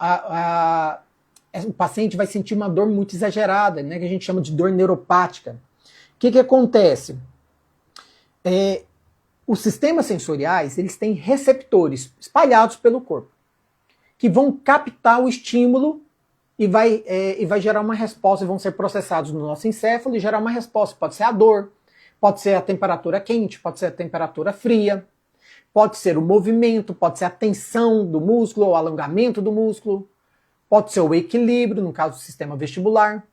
paciente vai sentir uma dor muito exagerada, né, que a gente chama de dor neuropática. O que acontece? Os sistemas sensoriais, eles têm receptores espalhados pelo corpo, que vão captar o estímulo e vai gerar uma resposta, e vão ser processados no nosso encéfalo e gerar uma resposta. Pode ser a dor, pode ser a temperatura quente, pode ser a temperatura fria, pode ser o movimento, pode ser a tensão do músculo, o alongamento do músculo, pode ser o equilíbrio, no caso do sistema vestibular,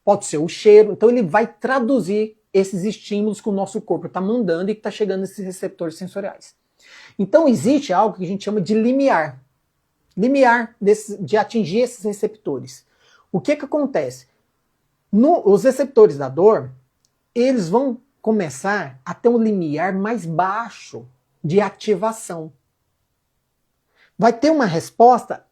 pode ser o cheiro. Então ele vai traduzir esses estímulos que o nosso corpo está mandando e que está chegando nesses receptores sensoriais. Então existe algo que a gente chama de limiar. Limiar de atingir esses receptores. O que acontece? Os receptores da dor, eles vão começar a ter um limiar mais baixo de ativação. Vai ter uma resposta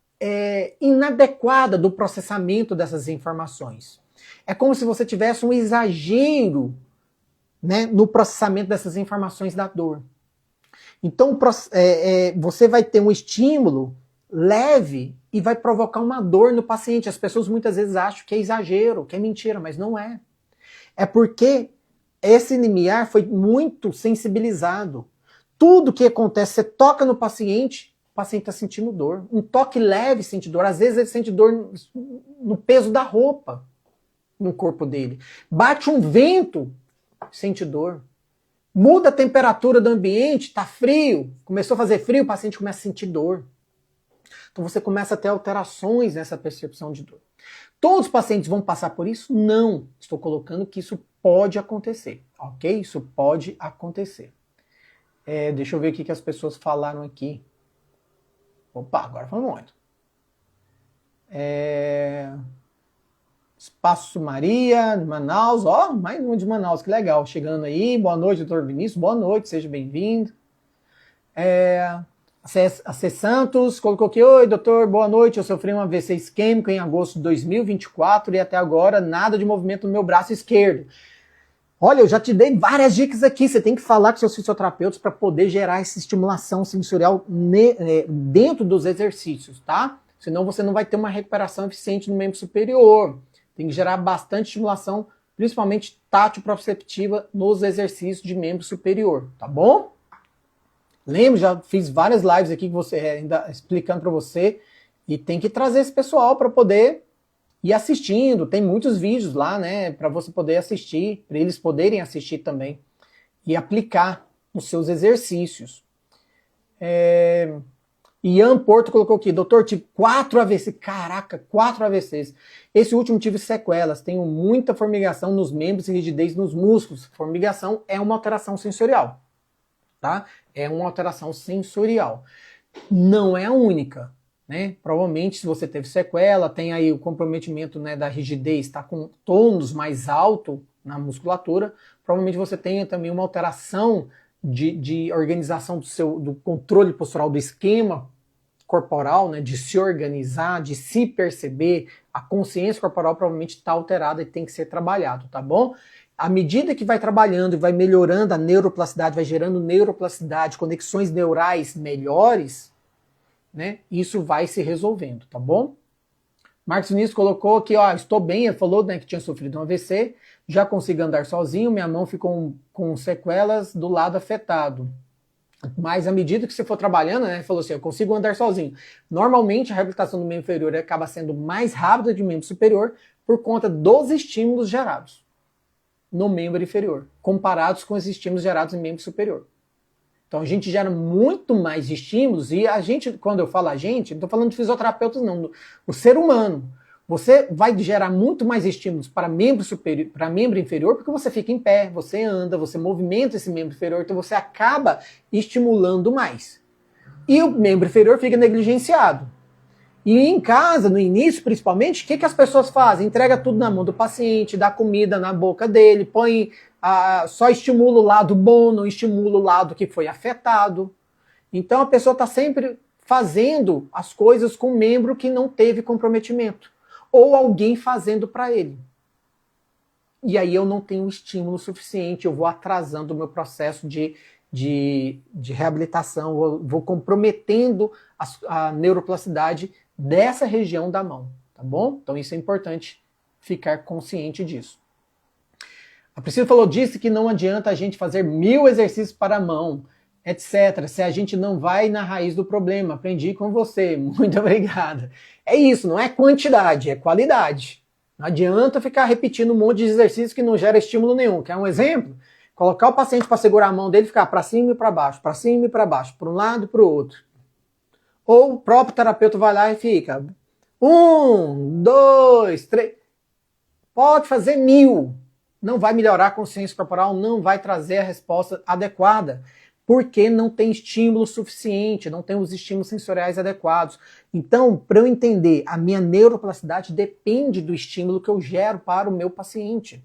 inadequada do processamento dessas informações. É como se você tivesse um exagero, né, no processamento dessas informações da dor. Então você vai ter um estímulo leve e vai provocar uma dor no paciente. As pessoas muitas vezes acham que é exagero, que é mentira, mas não é. É porque esse limiar foi muito sensibilizado. Tudo que acontece, você toca no paciente, o paciente está sentindo dor. Um toque leve sente dor. Às vezes ele sente dor no peso da roupa, no corpo dele. Bate um vento, sente dor. Muda a temperatura do ambiente, está frio, começou a fazer frio, o paciente começa a sentir dor. Então você começa a ter alterações nessa percepção de dor. Todos os pacientes vão passar por isso? Não. Estou colocando que isso pode acontecer, ok? Isso pode acontecer. Deixa eu ver o que as pessoas falaram aqui. Opa, agora foi muito. Espaço Maria, de Manaus, ó, mais um de Manaus, que legal, chegando aí, boa noite, doutor Vinícius, boa noite, seja bem-vindo. A C. Santos colocou aqui, oi, doutor, boa noite, eu sofri um AVC isquêmico em agosto de 2024 e até agora nada de movimento no meu braço esquerdo. Olha, eu já te dei várias dicas aqui, você tem que falar com seus fisioterapeutas para poder gerar essa estimulação sensorial dentro dos exercícios, tá? Senão você não vai ter uma recuperação eficiente no membro superior. Tem que gerar bastante estimulação, principalmente tátil-proprioceptiva, nos exercícios de membro superior, tá bom? Lembro, já fiz várias lives aqui que você ainda explicando para você, e tem que trazer esse pessoal para poder ir assistindo. Tem muitos vídeos lá, né, para você poder assistir, para eles poderem assistir também e aplicar nos seus exercícios. Ian Porto colocou aqui, doutor, tipo 4 AVC, caraca, 4 AVCs. Esse último tive sequelas, tenho muita formigação nos membros e rigidez nos músculos. Formigação é uma alteração sensorial, tá? É uma alteração sensorial. Não é a única, né? Provavelmente se você teve sequela, tem aí o comprometimento, né, da rigidez, está com tônus mais alto na musculatura, provavelmente você tenha também uma alteração de organização do controle postural, do esquema corporal, né, de se organizar, de se perceber. A consciência corporal provavelmente está alterada e tem que ser trabalhado, tá bom? À medida que vai trabalhando e vai melhorando a neuroplasticidade, vai gerando neuroplasticidade, conexões neurais melhores, né, isso vai se resolvendo, tá bom? Marcos Vinícius colocou aqui, ó, estou bem, ele falou, né, que tinha sofrido um AVC, já consigo andar sozinho, minha mão ficou com sequelas do lado afetado. Mas à medida que você for trabalhando, né, ele falou assim, eu consigo andar sozinho. Normalmente a reabilitação do membro inferior acaba sendo mais rápida que o membro superior por conta dos estímulos gerados no membro inferior, comparados com os estímulos gerados no membro superior. Então a gente gera muito mais estímulos e a gente, quando eu falo a gente, não estou falando de fisioterapeutas não, o ser humano. Você vai gerar muito mais estímulos para membro superior, para membro inferior, porque você fica em pé, você anda, você movimenta esse membro inferior, então você acaba estimulando mais. E o membro inferior fica negligenciado. E em casa, no início principalmente, o que as pessoas fazem? Entrega tudo na mão do paciente, dá comida na boca dele, põe só estimula o lado bom, não estimula o lado que foi afetado. Então a pessoa está sempre fazendo as coisas com um membro que não teve comprometimento. Ou alguém fazendo para ele. E aí eu não tenho estímulo suficiente, eu vou atrasando o meu processo de reabilitação, vou comprometendo a neuroplasticidade dessa região da mão, tá bom? Então isso é importante ficar consciente disso. A Priscila falou, disse que não adianta a gente fazer 1000 exercícios para a mão, etc. Se a gente não vai na raiz do problema. Aprendi com você, muito obrigada. É isso, não é quantidade, é qualidade. Não adianta ficar repetindo um monte de exercícios que não gera estímulo nenhum. Quer um exemplo? Colocar o paciente para segurar a mão dele e ficar para cima e para baixo, para cima e para baixo, para um lado e para o outro. Ou o próprio terapeuta vai lá e fica 1, 2, 3. Pode fazer 1000. Não vai melhorar a consciência corporal, não vai trazer a resposta adequada. Porque não tem estímulo suficiente, não tem os estímulos sensoriais adequados. Então, para eu entender, a minha neuroplasticidade depende do estímulo que eu gero para o meu paciente.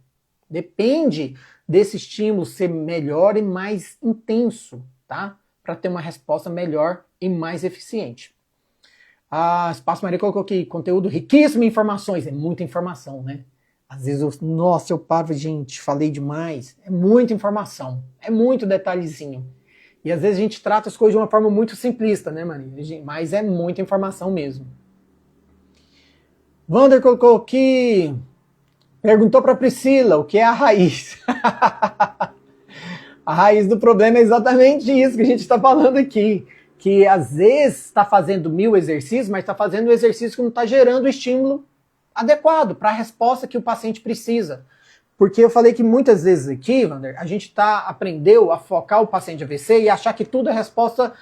Depende desse estímulo ser melhor e mais intenso, tá? Para ter uma resposta melhor e mais eficiente. A Espaço Maria colocou aqui, conteúdo riquíssimo em informações. É muita informação, né? Às vezes, nossa, eu paro, gente, falei demais. É muita informação, é muito detalhezinho. E às vezes a gente trata as coisas de uma forma muito simplista, né, Maria? Mas é muita informação mesmo. Wander colocou aqui, perguntou para Priscila o que é a raiz. A raiz do problema é exatamente isso que a gente está falando aqui. Que às vezes está fazendo 1000 exercícios, mas está fazendo um exercício que não está gerando o estímulo adequado para a resposta que o paciente precisa. Porque eu falei que muitas vezes aqui, Wander, a gente aprendeu a focar o paciente AVC e achar que tudo é resposta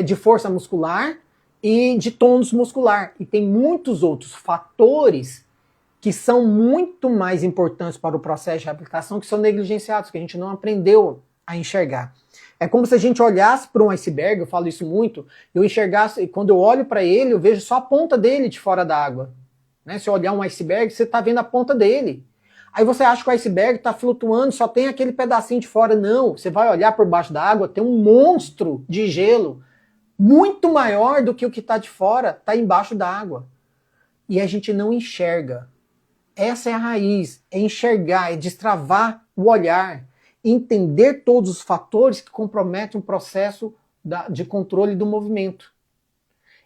de força muscular e de tônus muscular. E tem muitos outros fatores que são muito mais importantes para o processo de reabilitação que são negligenciados, que a gente não aprendeu a enxergar. É como se a gente olhasse para um iceberg, eu falo isso muito, eu enxergasse, e quando eu olho para ele, eu vejo só a ponta dele de fora da água. né? Se olhar um iceberg, você está vendo a ponta dele. Aí você acha que o iceberg está flutuando, só tem aquele pedacinho de fora. Não, você vai olhar por baixo da água, tem um monstro de gelo muito maior do que o que está de fora, está embaixo da água. E a gente não enxerga. Essa é a raiz, é enxergar, é destravar o olhar, entender todos os fatores que comprometem o processo de controle do movimento.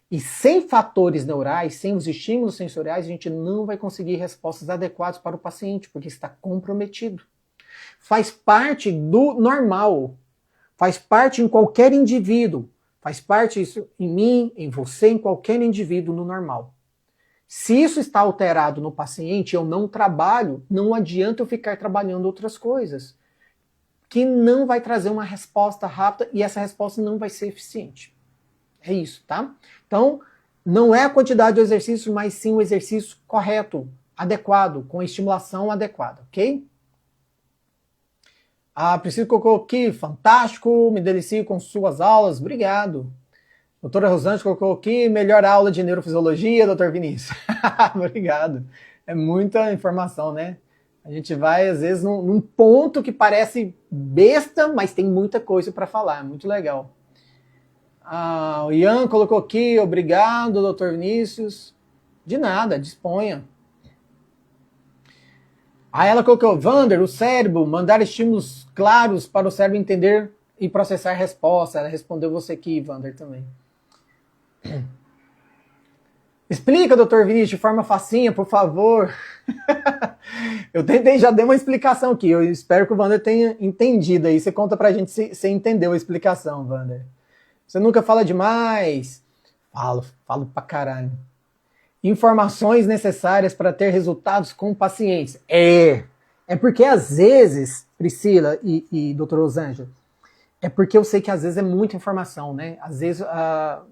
E sem fatores neurais, sem os estímulos sensoriais, a gente não vai conseguir respostas adequadas para o paciente, porque está comprometido. Faz parte do normal, faz parte em qualquer indivíduo, faz parte isso em mim, em você, em qualquer indivíduo no normal. Se isso está alterado no paciente, eu não trabalho, não adianta eu ficar trabalhando outras coisas, que não vai trazer uma resposta rápida e essa resposta não vai ser eficiente. É isso, tá? Então, não é a quantidade de exercício, mas sim o exercício correto, adequado, com a estimulação adequada, ok? A Priscila colocou aqui, fantástico, me delicio com suas aulas, obrigado. Doutora Rosângela colocou aqui, melhor aula de neurofisiologia, doutor Vinícius. Obrigado. É muita informação, né? A gente vai, às vezes, num ponto que parece besta, mas tem muita coisa para falar, muito legal. O Ian colocou aqui, obrigado, doutor Vinícius. De nada, disponha. Ela colocou, Vander, o cérebro, mandar estímulos claros para o cérebro entender e processar a resposta. Ela respondeu você aqui, Vander, também. Explica, doutor Vinícius, de forma facinha, por favor. Eu tentei, já dei uma explicação aqui. Eu espero que o Vander tenha entendido aí. Você conta pra gente se você entendeu a explicação, Vander. Você nunca fala demais. Falo pra caralho. Informações necessárias para ter resultados com pacientes. É porque às vezes, Priscila e doutor Rosângela, é porque eu sei que às vezes é muita informação, né? Às vezes,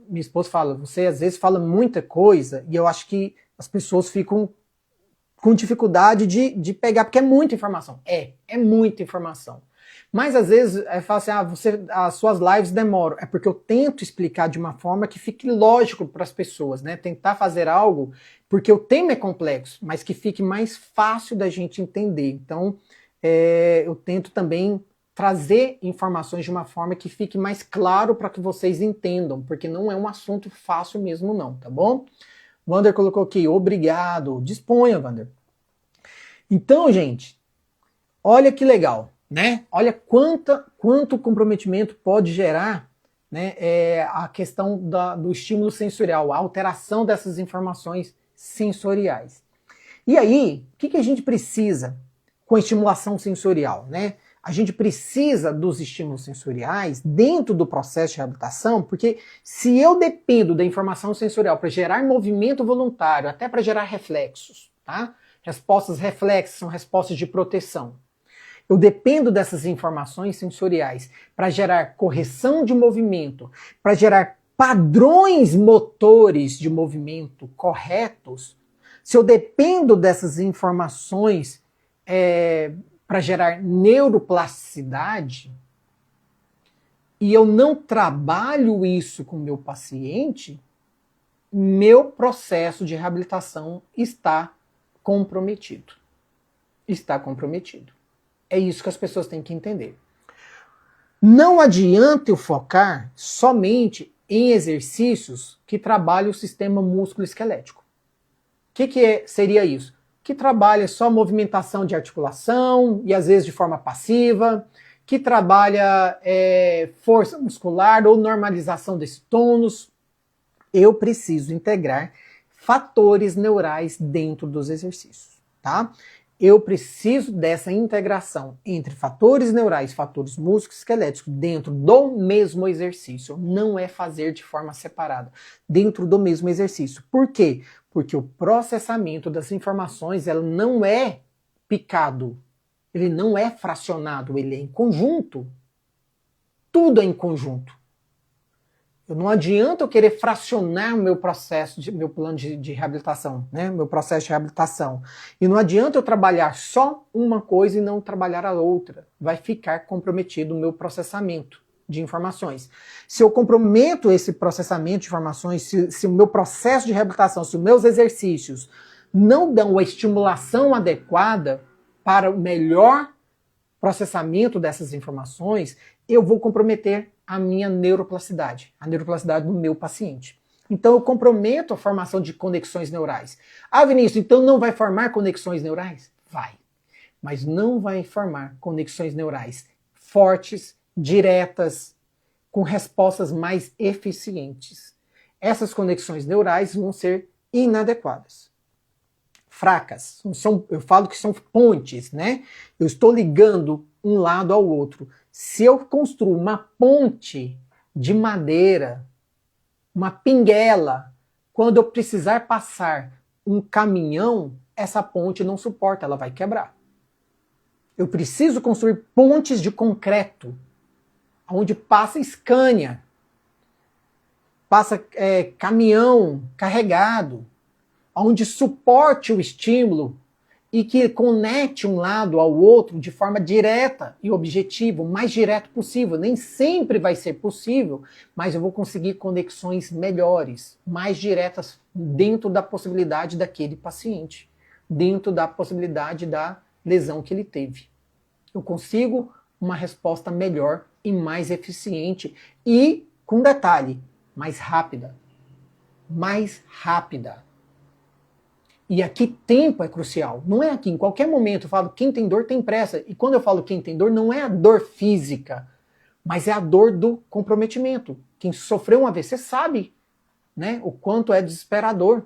minha esposa fala, você às vezes fala muita coisa e eu acho que as pessoas ficam com dificuldade de pegar, porque é muita informação. É muita informação. Mas às vezes fala assim, as suas lives demoram. É porque eu tento explicar de uma forma que fique lógico para as pessoas, né? Tentar fazer algo, porque o tema é complexo, mas que fique mais fácil da gente entender. Então, eu tento também trazer informações de uma forma que fique mais claro para que vocês entendam, porque não é um assunto fácil mesmo não, tá bom? Wander colocou aqui, obrigado. Disponha, Wander. Então, gente, olha que legal, né? Olha quanto comprometimento pode gerar, né, a questão do estímulo sensorial, a alteração dessas informações sensoriais. E aí, o que a gente precisa com a estimulação sensorial, né? A gente precisa dos estímulos sensoriais dentro do processo de reabilitação, porque se eu dependo da informação sensorial para gerar movimento voluntário, até para gerar reflexos, tá? Respostas reflexas são respostas de proteção. Eu dependo dessas informações sensoriais para gerar correção de movimento, para gerar padrões motores de movimento corretos. Se eu dependo dessas informações para gerar neuroplasticidade, e eu não trabalho isso com o meu paciente, meu processo de reabilitação está comprometido. Está comprometido. É isso que as pessoas têm que entender. Não adianta eu focar somente em exercícios que trabalham o sistema músculo-esquelético. O que seria isso? Que trabalha só movimentação de articulação, e às vezes de forma passiva, que trabalha força muscular ou normalização desse tônus. Eu preciso integrar fatores neurais dentro dos exercícios, tá? Eu preciso dessa integração entre fatores neurais e fatores músculo-esqueléticos dentro do mesmo exercício. Não é fazer de forma separada, dentro do mesmo exercício. Por quê? Porque o processamento das informações, ela não é picado, ele não é fracionado, ele é em conjunto. Tudo é em conjunto. Não adianta eu querer fracionar o meu processo, meu plano de reabilitação, né? Meu processo de reabilitação. E não adianta eu trabalhar só uma coisa e não trabalhar a outra. Vai ficar comprometido o meu processamento de informações. Se eu comprometo esse processamento de informações, se o meu processo de reabilitação, se os meus exercícios não dão a estimulação adequada para o melhor processamento dessas informações, eu vou comprometer a minha neuroplasticidade, a neuroplasticidade do meu paciente. Então eu comprometo a formação de conexões neurais. Ah, Vinícius, então não vai formar conexões neurais? Vai. Mas não vai formar conexões neurais fortes, diretas, com respostas mais eficientes. Essas conexões neurais vão ser inadequadas. Fracas. Eu falo que são pontes, né? Eu estou ligando um lado ao outro. Se eu construo uma ponte de madeira, uma pinguela, quando eu precisar passar um caminhão, essa ponte não suporta, ela vai quebrar. Eu preciso construir pontes de concreto, onde passa Scania, passa caminhão carregado, onde suporte o estímulo e que conecte um lado ao outro de forma direta e objetiva, o mais direto possível. Nem sempre vai ser possível, mas eu vou conseguir conexões melhores, mais diretas, dentro da possibilidade daquele paciente, dentro da possibilidade da lesão que ele teve. Eu consigo uma resposta melhor e mais eficiente e, com detalhe, mais rápida. Mais rápida. E aqui tempo é crucial. Não é aqui, em qualquer momento eu falo quem tem dor tem pressa. E quando eu falo quem tem dor, não é a dor física, mas é a dor do comprometimento. Quem sofreu um AVC sabe, né, o quanto é desesperador.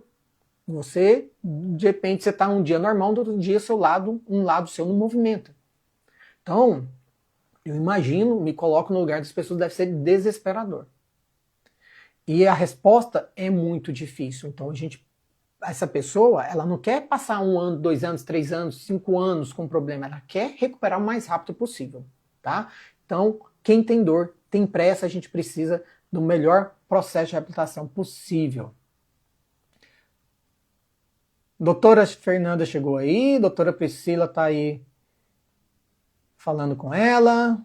Você, de repente, você está um dia normal, no outro dia um lado seu não movimenta. Então, eu imagino, me coloco no lugar das pessoas, deve ser desesperador. E a resposta é muito difícil. Então, essa pessoa, ela não quer passar 1 ano, 2 anos, 3 anos, 5 anos com problema, ela quer recuperar o mais rápido possível, tá? Então, quem tem dor, tem pressa, a gente precisa do melhor processo de reabilitação possível. Doutora Fernanda chegou aí, doutora Priscila está aí falando com ela.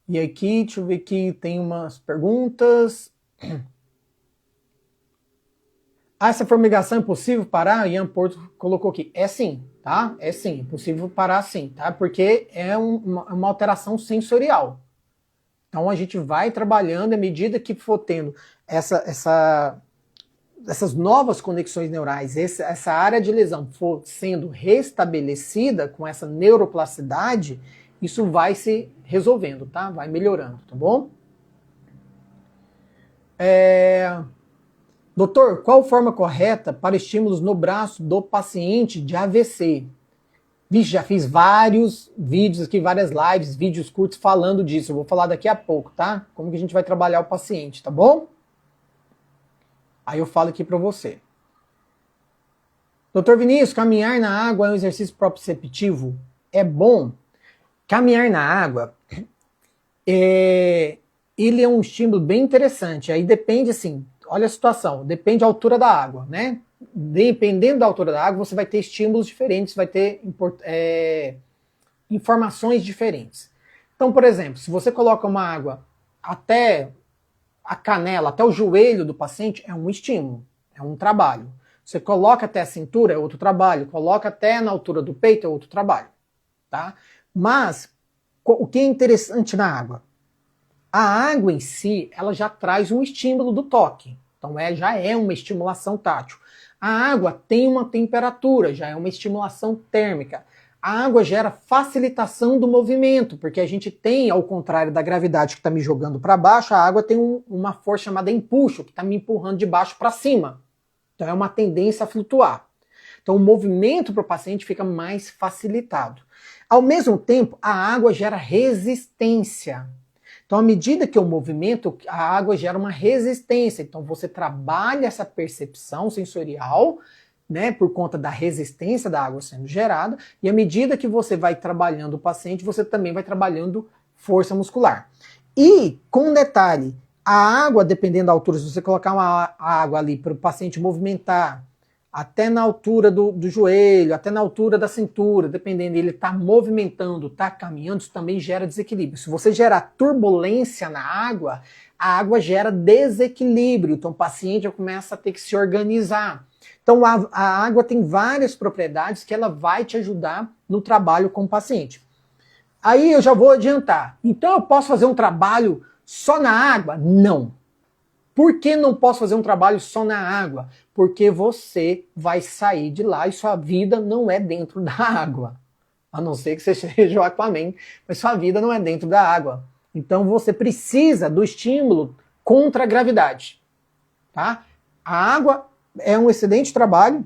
E aqui, deixa eu ver aqui, tem umas perguntas. Essa formigação é possível parar? Ian Porto colocou aqui. É sim, tá? É sim, é possível parar sim, tá? Porque é uma alteração sensorial. Então a gente vai trabalhando à medida que for tendo essas novas conexões neurais, essa área de lesão for sendo restabelecida com essa neuroplasticidade, isso vai se resolvendo, tá? Vai melhorando, tá bom? Doutor, qual forma correta para estímulos no braço do paciente de AVC? Vixe, já fiz vários vídeos aqui, várias lives, vídeos curtos falando disso. Eu vou falar daqui a pouco, tá? Como que a gente vai trabalhar o paciente, tá bom? Aí eu falo aqui para você. Doutor Vinícius, caminhar na água é um exercício proprioceptivo? É bom. Caminhar na água, ele é um estímulo bem interessante. Aí depende, assim, olha a situação, depende da altura da água, né? Dependendo da altura da água, você vai ter estímulos diferentes, vai ter informações diferentes. Então, por exemplo, se você coloca uma água até a canela, até o joelho do paciente, é um estímulo, é um trabalho. Você coloca até a cintura, é outro trabalho. Coloca até na altura do peito, é outro trabalho. Tá? Mas, o que é interessante na água? A água em si, ela já traz um estímulo do toque. Então, já é uma estimulação tátil. A água tem uma temperatura, já é uma estimulação térmica. A água gera facilitação do movimento, porque a gente tem, ao contrário da gravidade que está me jogando para baixo, a água tem uma força chamada empuxo, que está me empurrando de baixo para cima. Então é uma tendência a flutuar. Então o movimento para o paciente fica mais facilitado. Ao mesmo tempo, a água gera resistência. Então, à medida que eu movimento, a água gera uma resistência. Então, você trabalha essa percepção sensorial, né, por conta da resistência da água sendo gerada, e à medida que você vai trabalhando o paciente, você também vai trabalhando força muscular. E, com um detalhe, a água, dependendo da altura, se você colocar a água ali para o paciente movimentar até na altura do joelho, até na altura da cintura, dependendo, ele está movimentando, está caminhando, isso também gera desequilíbrio. Se você gerar turbulência na água, a água gera desequilíbrio, então o paciente já começa a ter que se organizar. Então a água tem várias propriedades que ela vai te ajudar no trabalho com o paciente. Aí eu já vou adiantar. Então eu posso fazer um trabalho só na água? Não. Por que não posso fazer um trabalho só na água? Porque você vai sair de lá e sua vida não é dentro da água. A não ser que você seja o Aquaman, mas sua vida não é dentro da água. Então você precisa do estímulo contra a gravidade. Tá? A água é um excelente trabalho,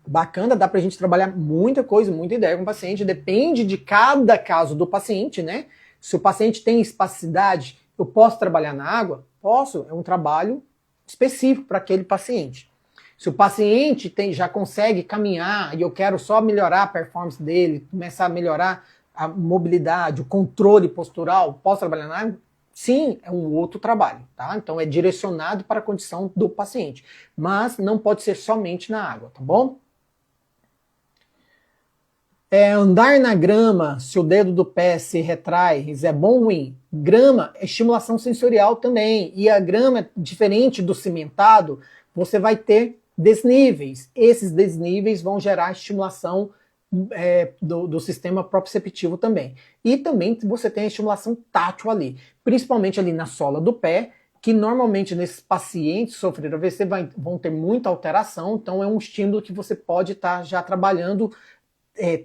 bacana, dá pra gente trabalhar muita coisa, muita ideia com o paciente, depende de cada caso do paciente, né? Se o paciente tem espasticidade, eu posso trabalhar na água? Posso, é um trabalho específico para aquele paciente. Se o paciente já consegue caminhar e eu quero só melhorar a performance dele, começar a melhorar a mobilidade, o controle postural, posso trabalhar na água? Sim, é um outro trabalho, tá? Então é direcionado para a condição do paciente, mas não pode ser somente na água, tá bom? Andar na grama, se o dedo do pé se retrai, isso é bom ou ruim? Grama é estimulação sensorial também, e a grama, diferente do cimentado, você vai ter desníveis. Esses desníveis vão gerar estimulação do sistema proprioceptivo também. E também você tem a estimulação tátil ali, principalmente ali na sola do pé, que normalmente nesses pacientes sofreram AVC vão ter muita alteração, então é um estímulo que você pode estar já trabalhando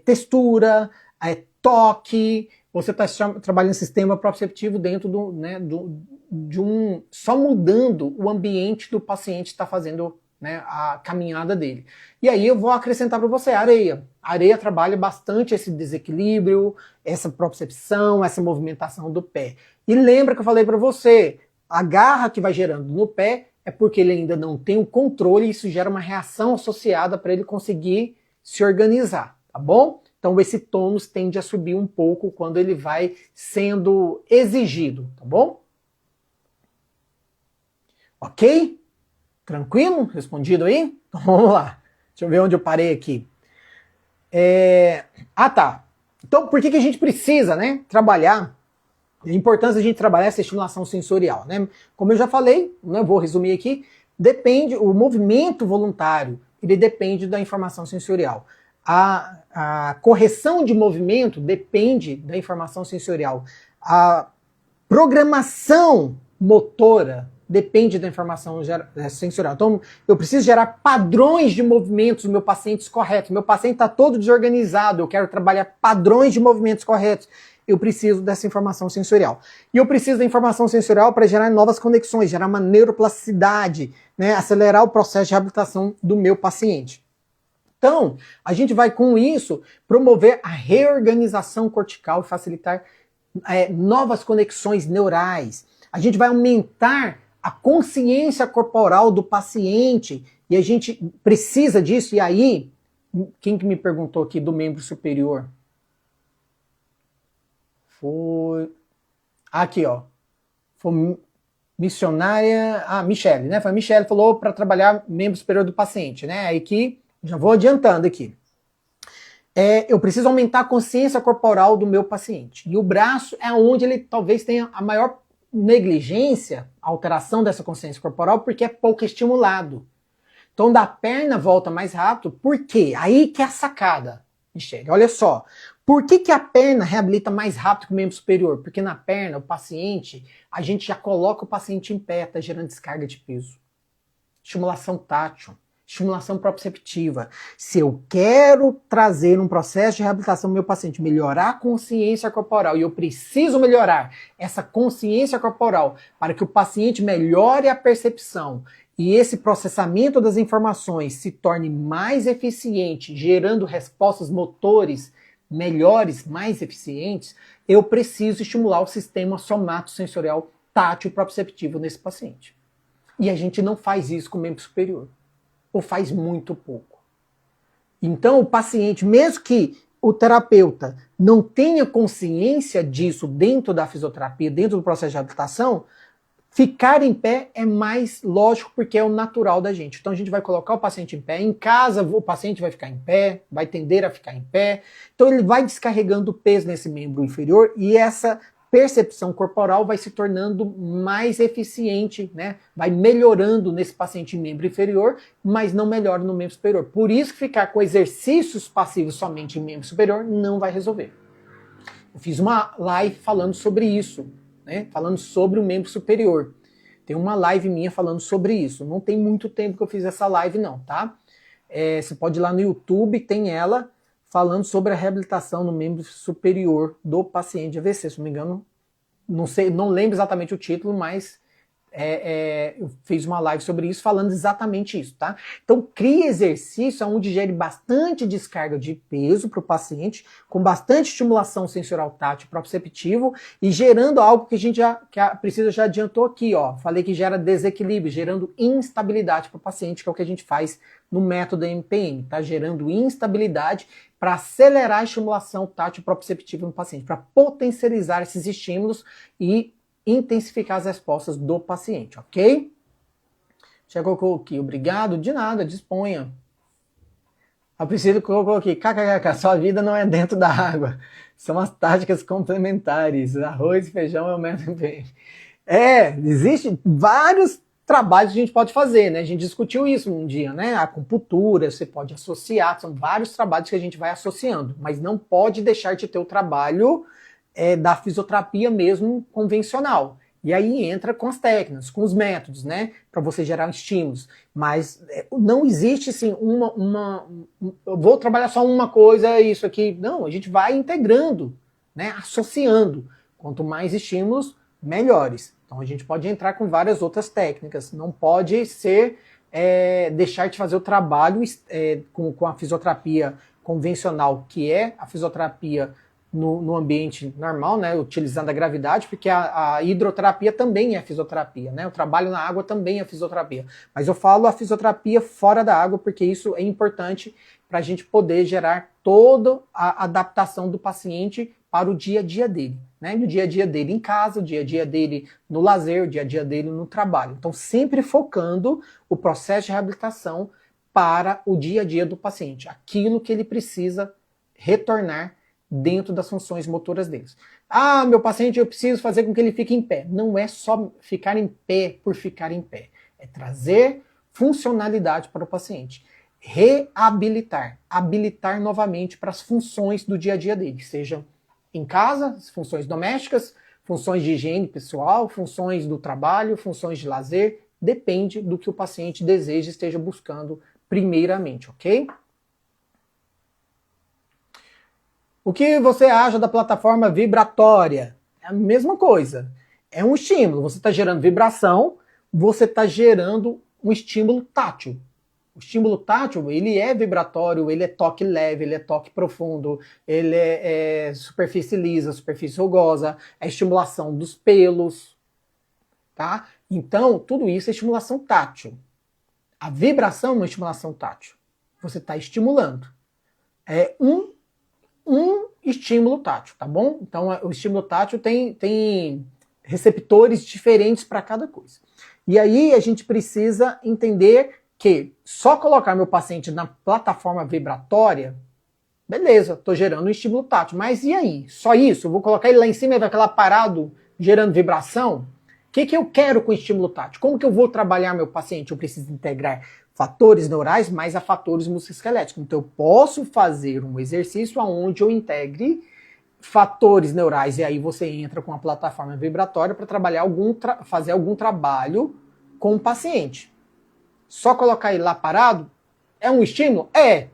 textura, toque, você está trabalhando sistema proprioceptivo dentro só mudando o ambiente do paciente está fazendo, né, a caminhada dele. E aí eu vou acrescentar para você a areia. A areia trabalha bastante esse desequilíbrio, essa propriocepção, essa movimentação do pé. E lembra que eu falei para você, a garra que vai gerando no pé é porque ele ainda não tem o controle e isso gera uma reação associada para ele conseguir se organizar. Tá bom? Então esse tônus tende a subir um pouco quando ele vai sendo exigido, tá bom? Ok? Tranquilo? Respondido aí? Então vamos lá. Deixa eu ver onde eu parei aqui. Tá. Então por que a gente precisa, né, trabalhar, a importância da gente trabalhar essa estimulação sensorial, né? Como eu já falei, né, vou resumir aqui, o movimento voluntário, ele depende da informação sensorial. A correção de movimento depende da informação sensorial. A programação motora depende da informação sensorial. Então, eu preciso gerar padrões de movimentos no meu paciente corretos. Meu paciente está todo desorganizado, eu quero trabalhar padrões de movimentos corretos. Eu preciso dessa informação sensorial. E eu preciso da informação sensorial para gerar novas conexões, gerar uma neuroplasticidade, né, acelerar o processo de reabilitação do meu paciente. Então, a gente vai com isso promover a reorganização cortical e facilitar novas conexões neurais. A gente vai aumentar a consciência corporal do paciente e a gente precisa disso. E aí, quem que me perguntou aqui do membro superior? Foi... Aqui, ó. Foi missionária... Michele, né? Foi a Michele que falou para trabalhar membro superior do paciente, né? Aí que... Já vou adiantando aqui. Eu preciso aumentar a consciência corporal do meu paciente. E o braço é onde ele talvez tenha a maior negligência, a alteração dessa consciência corporal, porque é pouco estimulado. Então, da perna volta mais rápido. Por quê? Aí que é a sacada, Michele. Olha só. Por que a perna reabilita mais rápido que o membro superior? Porque na perna, o paciente, a gente já coloca o paciente em pé, tá gerando descarga de peso. Estimulação tátil. Estimulação proprioceptiva. Se eu quero trazer um processo de reabilitação do meu paciente, melhorar a consciência corporal, e eu preciso melhorar essa consciência corporal para que o paciente melhore a percepção e esse processamento das informações se torne mais eficiente, gerando respostas motores melhores, mais eficientes, eu preciso estimular o sistema somatosensorial tátil proprioceptivo nesse paciente. E a gente não faz isso com o membro superior. Ou faz muito pouco. Então o paciente, mesmo que o terapeuta não tenha consciência disso dentro da fisioterapia, dentro do processo de reabilitação, Ficar em pé é mais lógico porque é o natural da gente. Então a gente vai colocar o paciente em pé. Em casa o paciente vai ficar em pé, vai tender a ficar em pé. Então ele vai descarregando o peso nesse membro inferior e essa percepção corporal vai se tornando mais eficiente, né? Vai melhorando nesse paciente em membro inferior, mas não melhora no membro superior. Por isso que ficar com exercícios passivos somente em membro superior não vai resolver. Eu fiz uma live falando sobre isso, né? Falando sobre o membro superior. Tem uma live minha falando sobre isso. Não tem muito tempo que eu fiz essa live não, tá? Você pode ir lá no YouTube, tem ela falando sobre a reabilitação no membro superior do paciente de AVC. Se não me engano, não lembro exatamente o título, mas eu fiz uma live sobre isso falando exatamente isso, tá? Então crie exercício onde gere bastante descarga de peso para o paciente, com bastante estimulação sensorial tátil proprioceptivo e gerando algo que a gente já adiantou aqui, ó. Falei que gera desequilíbrio, gerando instabilidade para o paciente, que é o que a gente faz no método MPM, tá? Gerando instabilidade para acelerar a estimulação tátil proprioceptiva no paciente, para potencializar esses estímulos e intensificar as respostas do paciente, ok? Chegou aqui, obrigado, de nada, disponha. A Priscila colocou aqui, kkkk, sua vida não é dentro da água, são as táticas complementares, arroz e feijão é o método MPM. Existem vários trabalhos que a gente pode fazer, né? A gente discutiu isso um dia, né? A acupuntura, você pode associar, são vários trabalhos que a gente vai associando, mas não pode deixar de ter o trabalho da fisioterapia mesmo convencional. E aí entra com as técnicas, com os métodos, né? Para você gerar estímulos. Mas não existe assim eu vou trabalhar só uma coisa, isso aqui. Não, a gente vai integrando, né? Associando. Quanto mais estímulos, melhores. Então a gente pode entrar com várias outras técnicas. Não pode ser deixar de fazer o trabalho com a fisioterapia convencional, que é a fisioterapia no ambiente normal, né, utilizando a gravidade, porque a hidroterapia também é fisioterapia, né, o trabalho na água também é fisioterapia. Mas eu falo a fisioterapia fora da água, porque isso é importante para a gente poder gerar toda a adaptação do paciente para o dia a dia dele, né, o dia a dia dele em casa, o dia a dia dele no lazer, o dia a dia dele no trabalho. Então sempre focando o processo de reabilitação para o dia a dia do paciente, aquilo que ele precisa retornar dentro das funções motoras deles. Ah, meu paciente, eu preciso fazer com que ele fique em pé. Não é só ficar em pé por ficar em pé. É trazer funcionalidade para o paciente. Reabilitar. Habilitar novamente para as funções do dia a dia dele. Sejam em casa, funções domésticas, funções de higiene pessoal, funções do trabalho, funções de lazer. Depende do que o paciente deseja e esteja buscando primeiramente, ok? O que você acha da plataforma vibratória? É a mesma coisa. É um estímulo. Você está gerando vibração, você está gerando um estímulo tátil. O estímulo tátil, ele é vibratório, ele é toque leve, ele é toque profundo, ele é superfície lisa, superfície rugosa, é estimulação dos pelos, tá? Então, tudo isso é estimulação tátil. A vibração é uma estimulação tátil. Você está estimulando. É um estímulo tátil, tá bom? Então o estímulo tátil tem receptores diferentes para cada coisa. E aí a gente precisa entender que só colocar meu paciente na plataforma vibratória, beleza, estou gerando um estímulo tátil, mas e aí? Só isso? Eu vou colocar ele lá em cima e vai ficar lá parado gerando vibração? O que eu quero com o estímulo tátil? Como que eu vou trabalhar meu paciente? Eu preciso integrar fatores neurais mais a fatores musculoesqueléticos. Então eu posso fazer um exercício onde eu integre fatores neurais e aí você entra com a plataforma vibratória para trabalhar fazer algum trabalho com o paciente. Só colocar ele lá parado é um estímulo? É.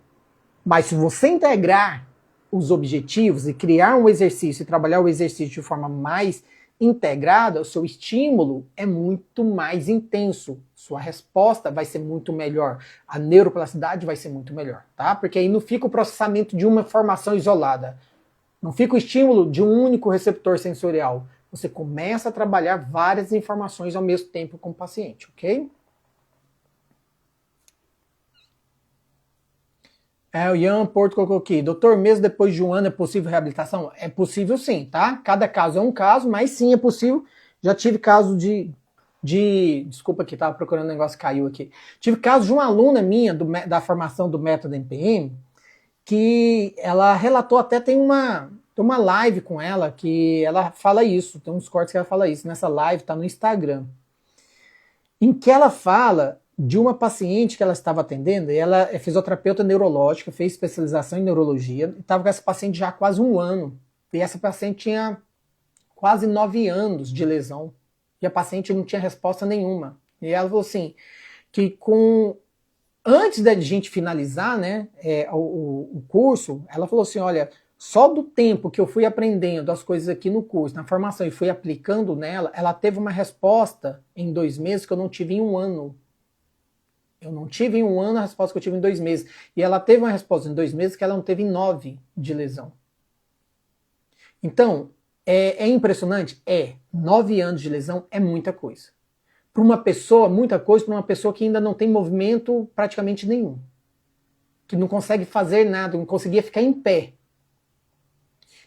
Mas se você integrar os objetivos e criar um exercício e trabalhar o exercício de forma mais integrada, o seu estímulo é muito mais intenso. Sua resposta vai ser muito melhor. A neuroplasticidade vai ser muito melhor, tá? Porque aí não fica o processamento de uma informação isolada. Não fica o estímulo de um único receptor sensorial. Você começa a trabalhar várias informações ao mesmo tempo com o paciente, ok? O Ian Porto colocou aqui, doutor, mesmo depois de um ano é possível reabilitação? É possível sim, tá? Cada caso é um caso, mas sim é possível. Já tive caso de Desculpa que estava procurando um negócio que caiu aqui. Tive caso de uma aluna minha da formação do método NPM, que ela relatou, até tem uma live com ela, que ela fala isso, tem uns cortes que ela fala isso, nessa live, tá no Instagram, em que ela fala de uma paciente que ela estava atendendo, e ela é fisioterapeuta neurológica, fez especialização em neurologia, e estava com essa paciente já há quase 1 ano, e essa paciente tinha quase 9 anos de lesão, e a paciente não tinha resposta nenhuma. E ela falou assim, que antes da gente finalizar, né, o curso, ela falou assim, olha, só do tempo que eu fui aprendendo as coisas aqui no curso, na formação, e fui aplicando nela, ela teve uma resposta em 2 meses que eu não tive em 1 ano. Eu não tive em 1 ano a resposta que eu tive em 2 meses. E ela teve uma resposta em 2 meses que ela não teve em 9 de lesão. Então, é impressionante? 9 anos de lesão é muita coisa. Para uma pessoa, muita coisa, para uma pessoa que ainda não tem movimento praticamente nenhum. Que não consegue fazer nada, não conseguia ficar em pé.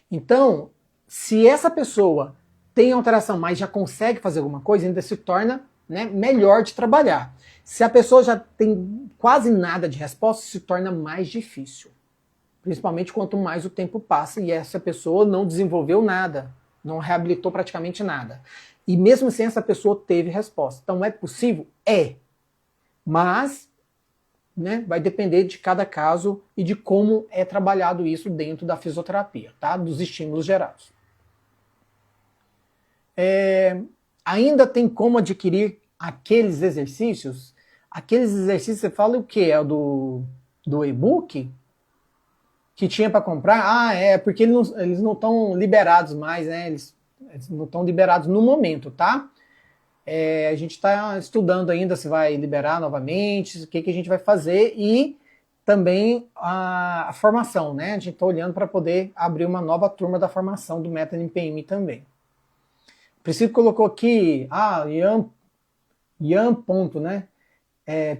Então, se essa pessoa tem alteração, mas já consegue fazer alguma coisa, ainda se torna, né, melhor de trabalhar. Se a pessoa já tem quase nada de resposta, se torna mais difícil. Principalmente quanto mais o tempo passa e essa pessoa não desenvolveu nada, não reabilitou praticamente nada. E mesmo assim essa pessoa teve resposta. Então é possível? Mas, né, vai depender de cada caso e de como é trabalhado isso dentro da fisioterapia, tá? Dos estímulos gerados. Ainda tem como adquirir aqueles exercícios? Aqueles exercícios, você fala o quê? É do e-book? Que tinha para comprar? Porque eles não estão liberados mais, né? Eles não estão liberados no momento, tá? A gente está estudando ainda se vai liberar novamente, o que a gente vai fazer e também a formação, né? A gente está olhando para poder abrir uma nova turma da formação do método NPM também. O Priscilo colocou aqui, Ian ponto, né?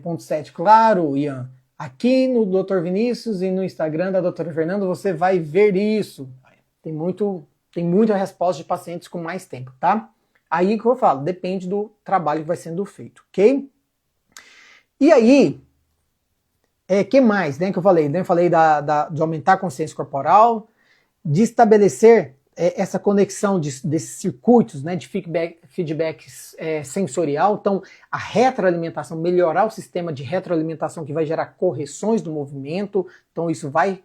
Ponto 7, claro, Ian. Aqui no Dr. Vinícius e no Instagram da doutora Fernanda você vai ver isso. Tem muita resposta de pacientes com mais tempo, tá? Aí que eu falo, depende do trabalho que vai sendo feito, ok? E aí, que mais, né, que eu falei? Eu falei de aumentar a consciência corporal, de estabelecer essa conexão desses circuitos, né, de feedback sensorial. Então, a retroalimentação, melhorar o sistema de retroalimentação que vai gerar correções do movimento. Então, isso vai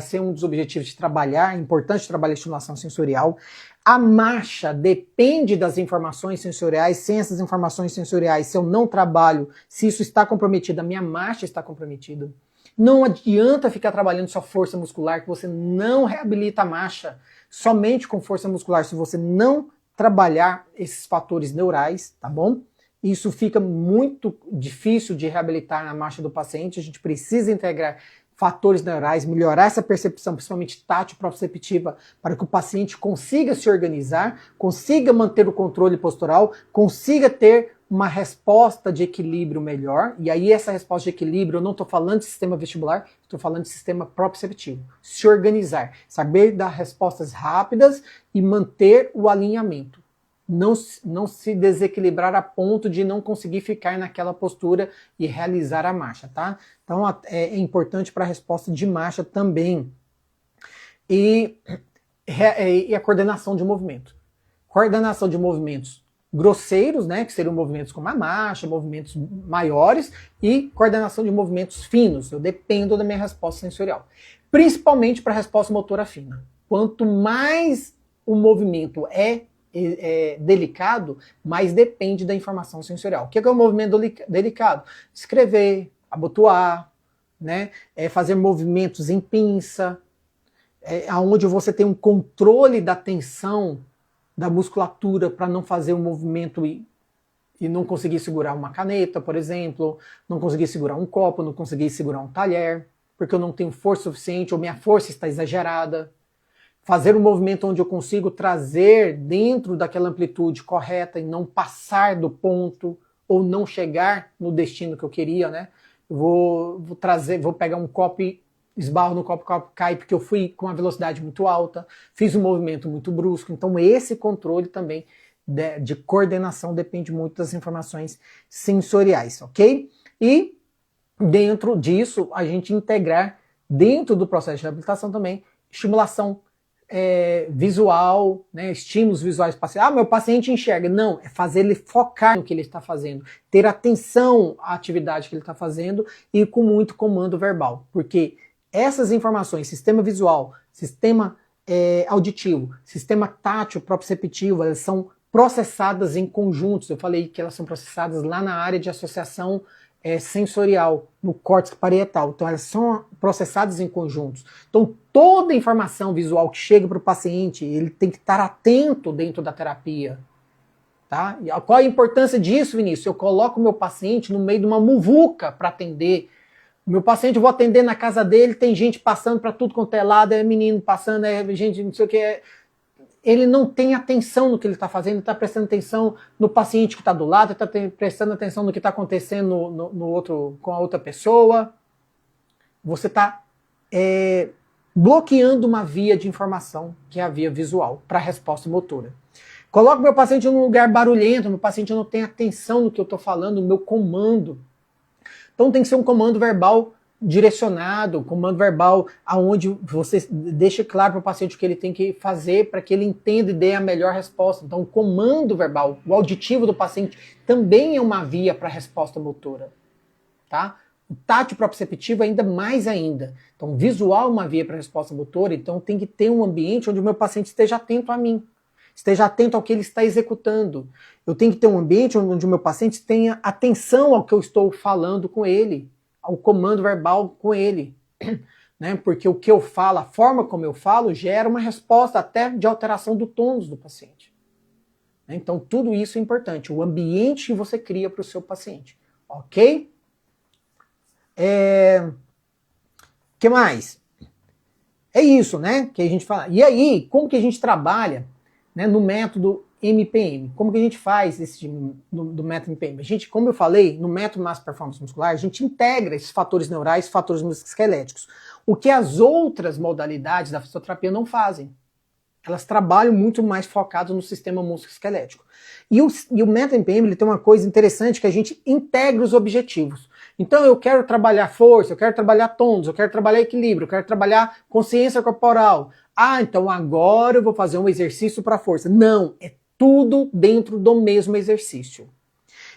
ser um dos objetivos de trabalhar, é importante trabalhar a estimulação sensorial. A marcha depende das informações sensoriais. Sem essas informações sensoriais, se eu não trabalho, se isso está comprometido, a minha marcha está comprometida. Não adianta ficar trabalhando só força muscular, que você não reabilita a marcha somente com força muscular, se você não trabalhar esses fatores neurais, tá bom? Isso fica muito difícil de reabilitar a marcha do paciente. A gente precisa integrar fatores neurais, melhorar essa percepção, principalmente tátil proprioceptiva, para que o paciente consiga se organizar, consiga manter o controle postural, consiga ter uma resposta de equilíbrio melhor. E aí essa resposta de equilíbrio, eu não estou falando de sistema vestibular, estou falando de sistema proprioceptivo. Se organizar, saber dar respostas rápidas e manter o alinhamento. Não se desequilibrar a ponto de não conseguir ficar naquela postura e realizar a marcha, tá? Então é importante para a resposta de marcha também. E a coordenação de movimento. Coordenação de movimentos grosseiros, né, que seriam movimentos como a marcha, movimentos maiores, e coordenação de movimentos finos. Eu dependo da minha resposta sensorial. Principalmente para a resposta motora fina. Quanto mais o movimento é delicado, mas depende da informação sensorial. O que é um movimento delicado? Escrever, abotoar, né? Fazer movimentos em pinça, onde você tem um controle da tensão da musculatura para não fazer um movimento e não conseguir segurar uma caneta, por exemplo, não conseguir segurar um copo, não conseguir segurar um talher, porque eu não tenho força suficiente ou minha força está exagerada. Fazer um movimento onde eu consigo trazer dentro daquela amplitude correta e não passar do ponto ou não chegar no destino que eu queria, né? Eu vou pegar um copo e esbarro no copo, o copo cai porque eu fui com uma velocidade muito alta, fiz um movimento muito brusco. Então esse controle também de coordenação depende muito das informações sensoriais, ok? E dentro disso, a gente integrar dentro do processo de reabilitação também estimulação visual, né, estímulos visuais pacientes. Ah, meu paciente enxerga. Não, é fazer ele focar no que ele está fazendo, ter atenção à atividade que ele está fazendo e com muito comando verbal, porque essas informações, sistema visual, sistema auditivo, sistema tátil proprioceptivo, elas são processadas em conjuntos. Eu falei que elas são processadas lá na área de associação sensorial, no córtex parietal. Então elas são processadas em conjuntos. Então toda informação visual que chega para o paciente, ele tem que estar atento dentro da terapia. Tá? E qual a importância disso, Vinícius? Eu coloco o meu paciente no meio de uma muvuca para atender. O meu paciente, eu vou atender na casa dele, tem gente passando para tudo quanto é lado, é menino passando, é gente não sei o que. Ele não tem atenção no que ele está fazendo, ele está prestando atenção no paciente que está do lado, está prestando atenção no que está acontecendo no outro, com a outra pessoa. Você está bloqueando uma via de informação, que é a via visual, para a resposta motora. Coloco meu paciente num lugar barulhento, meu paciente não tem atenção no que eu estou falando, no meu comando. Então tem que ser um comando verbal direcionado, comando verbal aonde você deixa claro para o paciente o que ele tem que fazer para que ele entenda e dê a melhor resposta. Então o comando verbal, o auditivo do paciente também é uma via para a resposta motora. Tá? O tátil proprioceptivo ainda mais ainda. Então visual é uma via para a resposta motora, então tem que ter um ambiente onde o meu paciente esteja atento a mim. Esteja atento ao que ele está executando. Eu tenho que ter um ambiente onde o meu paciente tenha atenção ao que eu estou falando com ele, ao comando verbal com ele. Né? Porque o que eu falo, a forma como eu falo, gera uma resposta até de alteração do tônus do paciente. Então tudo isso é importante, o ambiente que você cria para o seu paciente. Ok? Que mais? É isso, né? Que a gente fala. E aí, como que a gente trabalha, né, no método MPM? Como que a gente faz do método MPM? A gente, como eu falei, no método Master Performance Muscular, a gente integra esses fatores neurais, fatores musculoesqueléticos. O que as outras modalidades da fisioterapia não fazem. Elas trabalham muito mais focadas no sistema musculoesquelético. E o método MPM ele tem uma coisa interessante, que a gente integra os objetivos. Então eu quero trabalhar força, eu quero trabalhar tônus, eu quero trabalhar equilíbrio, eu quero trabalhar consciência corporal. Ah, então agora eu vou fazer um exercício para força. Não, é tudo dentro do mesmo exercício.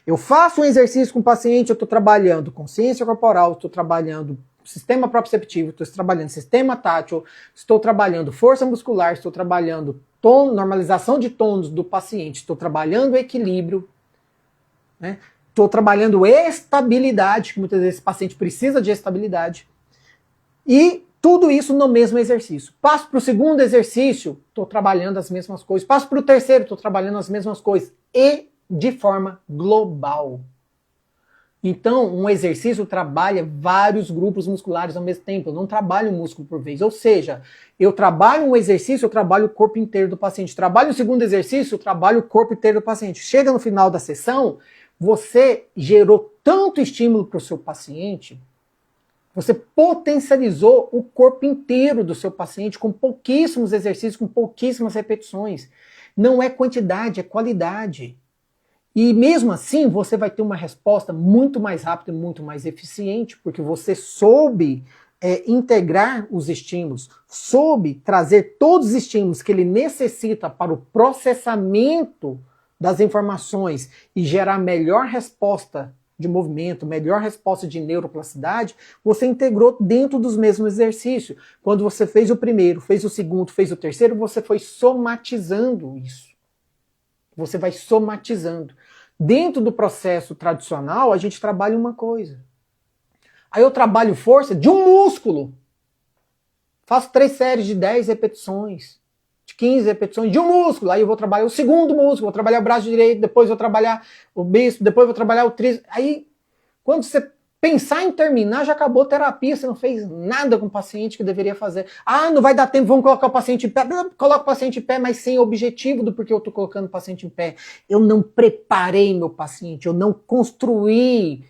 Eu faço um exercício com o paciente, eu estou trabalhando consciência corporal, estou trabalhando sistema proprioceptivo, estou trabalhando sistema tátil, estou trabalhando força muscular, estou trabalhando normalização de tônus do paciente, estou trabalhando equilíbrio, né? Estou trabalhando estabilidade, que muitas vezes esse paciente precisa de estabilidade. E tudo isso no mesmo exercício. Passo para o segundo exercício, estou trabalhando as mesmas coisas. Passo para o terceiro, estou trabalhando as mesmas coisas. E de forma global. Então, um exercício trabalha vários grupos musculares ao mesmo tempo. Eu não trabalho um músculo por vez. Ou seja, eu trabalho um exercício, eu trabalho o corpo inteiro do paciente. Trabalho o segundo exercício, eu trabalho o corpo inteiro do paciente. Chega no final da sessão, você gerou tanto estímulo para o seu paciente, você potencializou o corpo inteiro do seu paciente com pouquíssimos exercícios, com pouquíssimas repetições. Não é quantidade, é qualidade. E mesmo assim, você vai ter uma resposta muito mais rápida e muito mais eficiente, porque você soube integrar os estímulos, soube trazer todos os estímulos que ele necessita para o processamento das informações e gerar melhor resposta de movimento, melhor resposta de neuroplasticidade, você integrou dentro dos mesmos exercícios. Quando você fez o primeiro, fez o segundo, fez o terceiro, você foi somatizando isso. Você vai somatizando. Dentro do processo tradicional, a gente trabalha uma coisa. Aí eu trabalho força de um músculo. Faço 3 séries de 10 repetições. De 15 repetições de um músculo. Aí eu vou trabalhar o segundo músculo, vou trabalhar o braço direito, depois vou trabalhar o bíceps, depois vou trabalhar o tríceps. Aí, quando você pensar em terminar, já acabou a terapia, você não fez nada com o paciente que deveria fazer. Ah, não vai dar tempo, vamos colocar o paciente em pé. Coloca o paciente em pé, mas sem objetivo do porquê eu estou colocando o paciente em pé. Eu não preparei meu paciente, eu não construí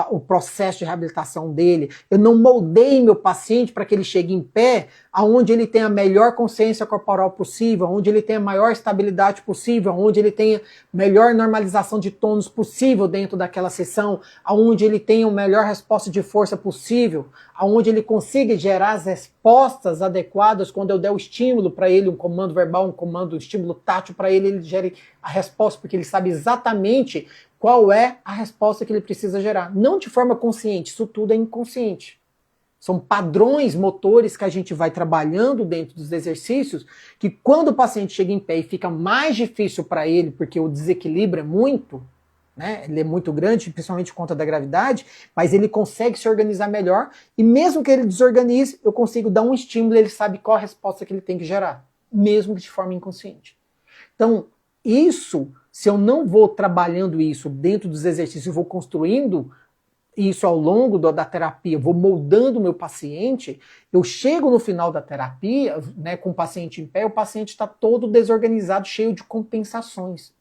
o processo de reabilitação dele, eu não moldei meu paciente para que ele chegue em pé, aonde ele tenha a melhor consciência corporal possível, onde ele tenha a maior estabilidade possível, onde ele tenha a melhor normalização de tônus possível dentro daquela sessão, aonde ele tenha a melhor resposta de força possível, aonde ele consiga gerar as respostas adequadas quando eu der o estímulo para ele, um comando verbal, um comando, um estímulo tátil para ele, ele gere a resposta, porque ele sabe exatamente qual é a resposta que ele precisa gerar. Não de forma consciente, isso tudo é inconsciente. São padrões motores que a gente vai trabalhando dentro dos exercícios, que quando o paciente chega em pé e fica mais difícil para ele, porque o desequilíbrio é muito, né, ele é muito grande, principalmente por conta da gravidade, mas ele consegue se organizar melhor, e mesmo que ele desorganize, eu consigo dar um estímulo, ele sabe qual a resposta que ele tem que gerar, mesmo que de forma inconsciente. Então, isso, se eu não vou trabalhando isso dentro dos exercícios, eu vou construindo isso ao longo da terapia, vou moldando o meu paciente, eu chego no final da terapia, né, com o paciente em pé, o paciente está todo desorganizado, cheio de compensações.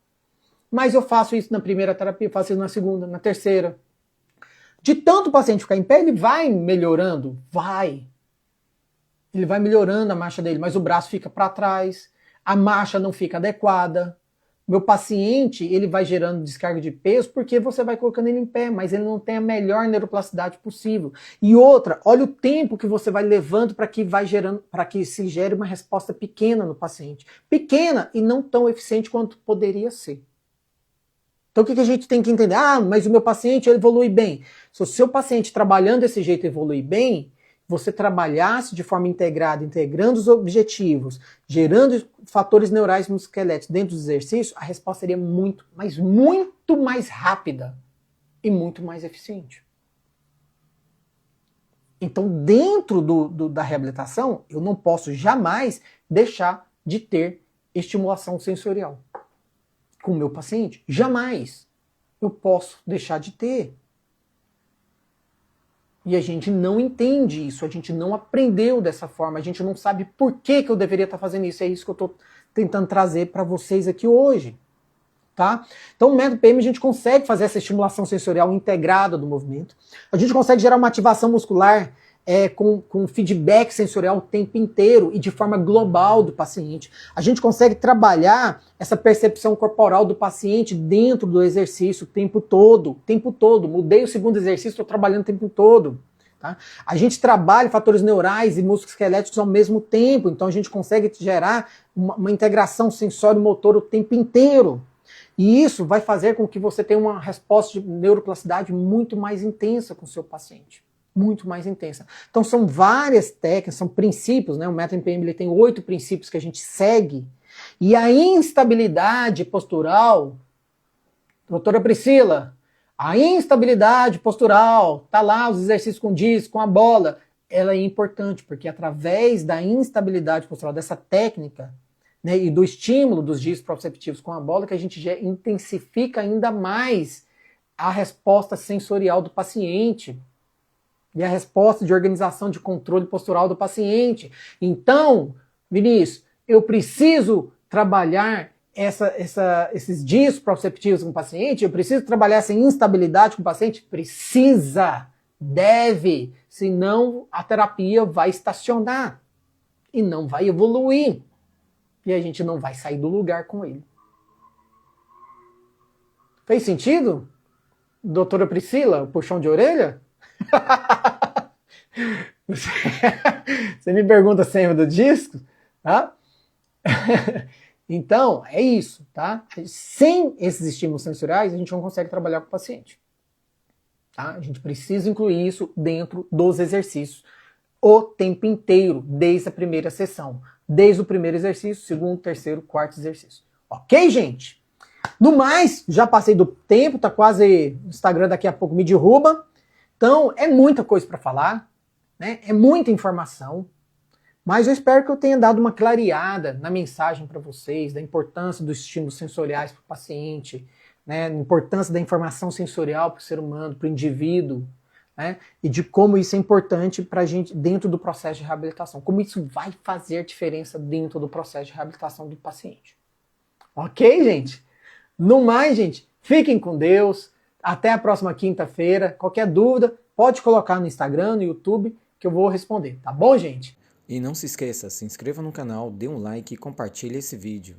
Mas eu faço isso na primeira terapia, faço isso na segunda, na terceira. De tanto o paciente ficar em pé, ele vai melhorando? Vai. Ele vai melhorando a marcha dele, mas o braço fica para trás, a marcha não fica adequada. Meu paciente, ele vai gerando descarga de peso porque você vai colocando ele em pé, mas ele não tem a melhor neuroplasticidade possível. E outra, olha o tempo que você vai levando para que se gere uma resposta pequena no paciente. Pequena e não tão eficiente quanto poderia ser. Então o que a gente tem que entender? Ah, mas o meu paciente evolui bem. Se o seu paciente trabalhando desse jeito evolui bem, você trabalhasse de forma integrada, integrando os objetivos, gerando fatores neurais musculoesqueléticos dentro dos exercícios, a resposta seria muito, mas muito mais rápida e muito mais eficiente. Então, dentro da reabilitação, eu não posso jamais deixar de ter estimulação sensorial com o meu paciente. Jamais eu posso deixar de ter. E a gente não entende isso, a gente não aprendeu dessa forma, a gente não sabe por que eu deveria estar fazendo isso. É isso que eu estou tentando trazer para vocês aqui hoje. Tá? Então, no método PM, a gente consegue fazer essa estimulação sensorial integrada do movimento. A gente consegue gerar uma ativação muscular com feedback sensorial o tempo inteiro e de forma global do paciente. A gente consegue trabalhar essa percepção corporal do paciente dentro do exercício o tempo todo. Mudei o segundo exercício, estou trabalhando o tempo todo. Tá? A gente trabalha fatores neurais e músculos esqueléticos ao mesmo tempo, então a gente consegue gerar uma integração sensório-motor o tempo inteiro. E isso vai fazer com que você tenha uma resposta de neuroplasticidade muito mais intensa com o seu paciente. Muito mais intensa. Então são várias técnicas, são princípios, né? O método MPM ele tem 8 princípios que a gente segue. E a instabilidade postural, doutora Priscila, a instabilidade postural, tá lá os exercícios com disco, com a bola, ela é importante, porque através da instabilidade postural, dessa técnica, né, e do estímulo dos discos proprioceptivos com a bola, que a gente já intensifica ainda mais a resposta sensorial do paciente. E a resposta de organização de controle postural do paciente. Então, Vinícius, eu preciso trabalhar esses discos proprioceptivos com o paciente? Eu preciso trabalhar essa instabilidade com o paciente? Precisa, deve, senão a terapia vai estacionar e não vai evoluir. E a gente não vai sair do lugar com ele. Fez sentido? Doutora Priscila, o puxão de orelha? Você me pergunta sempre do disco, tá? Então, é isso, tá? Sem esses estímulos sensoriais, a gente não consegue trabalhar com o paciente. Tá? A gente precisa incluir isso dentro dos exercícios o tempo inteiro, desde a primeira sessão. Desde o primeiro exercício, segundo, terceiro, quarto exercício. Ok, gente? No mais, já passei do tempo, tá quase... O Instagram daqui a pouco me derruba. Então, é muita coisa para falar, né? É muita informação, mas eu espero que eu tenha dado uma clareada na mensagem para vocês, da importância dos estímulos sensoriais para o paciente, né? A importância da informação sensorial para o ser humano, para o indivíduo, né? E de como isso é importante para a gente dentro do processo de reabilitação, como isso vai fazer diferença dentro do processo de reabilitação do paciente. Ok, gente? No mais, gente, fiquem com Deus. Até a próxima quinta-feira. Qualquer dúvida, pode colocar no Instagram, no YouTube, que eu vou responder. Tá bom, gente? E não se esqueça, se inscreva no canal, dê um like e compartilhe esse vídeo.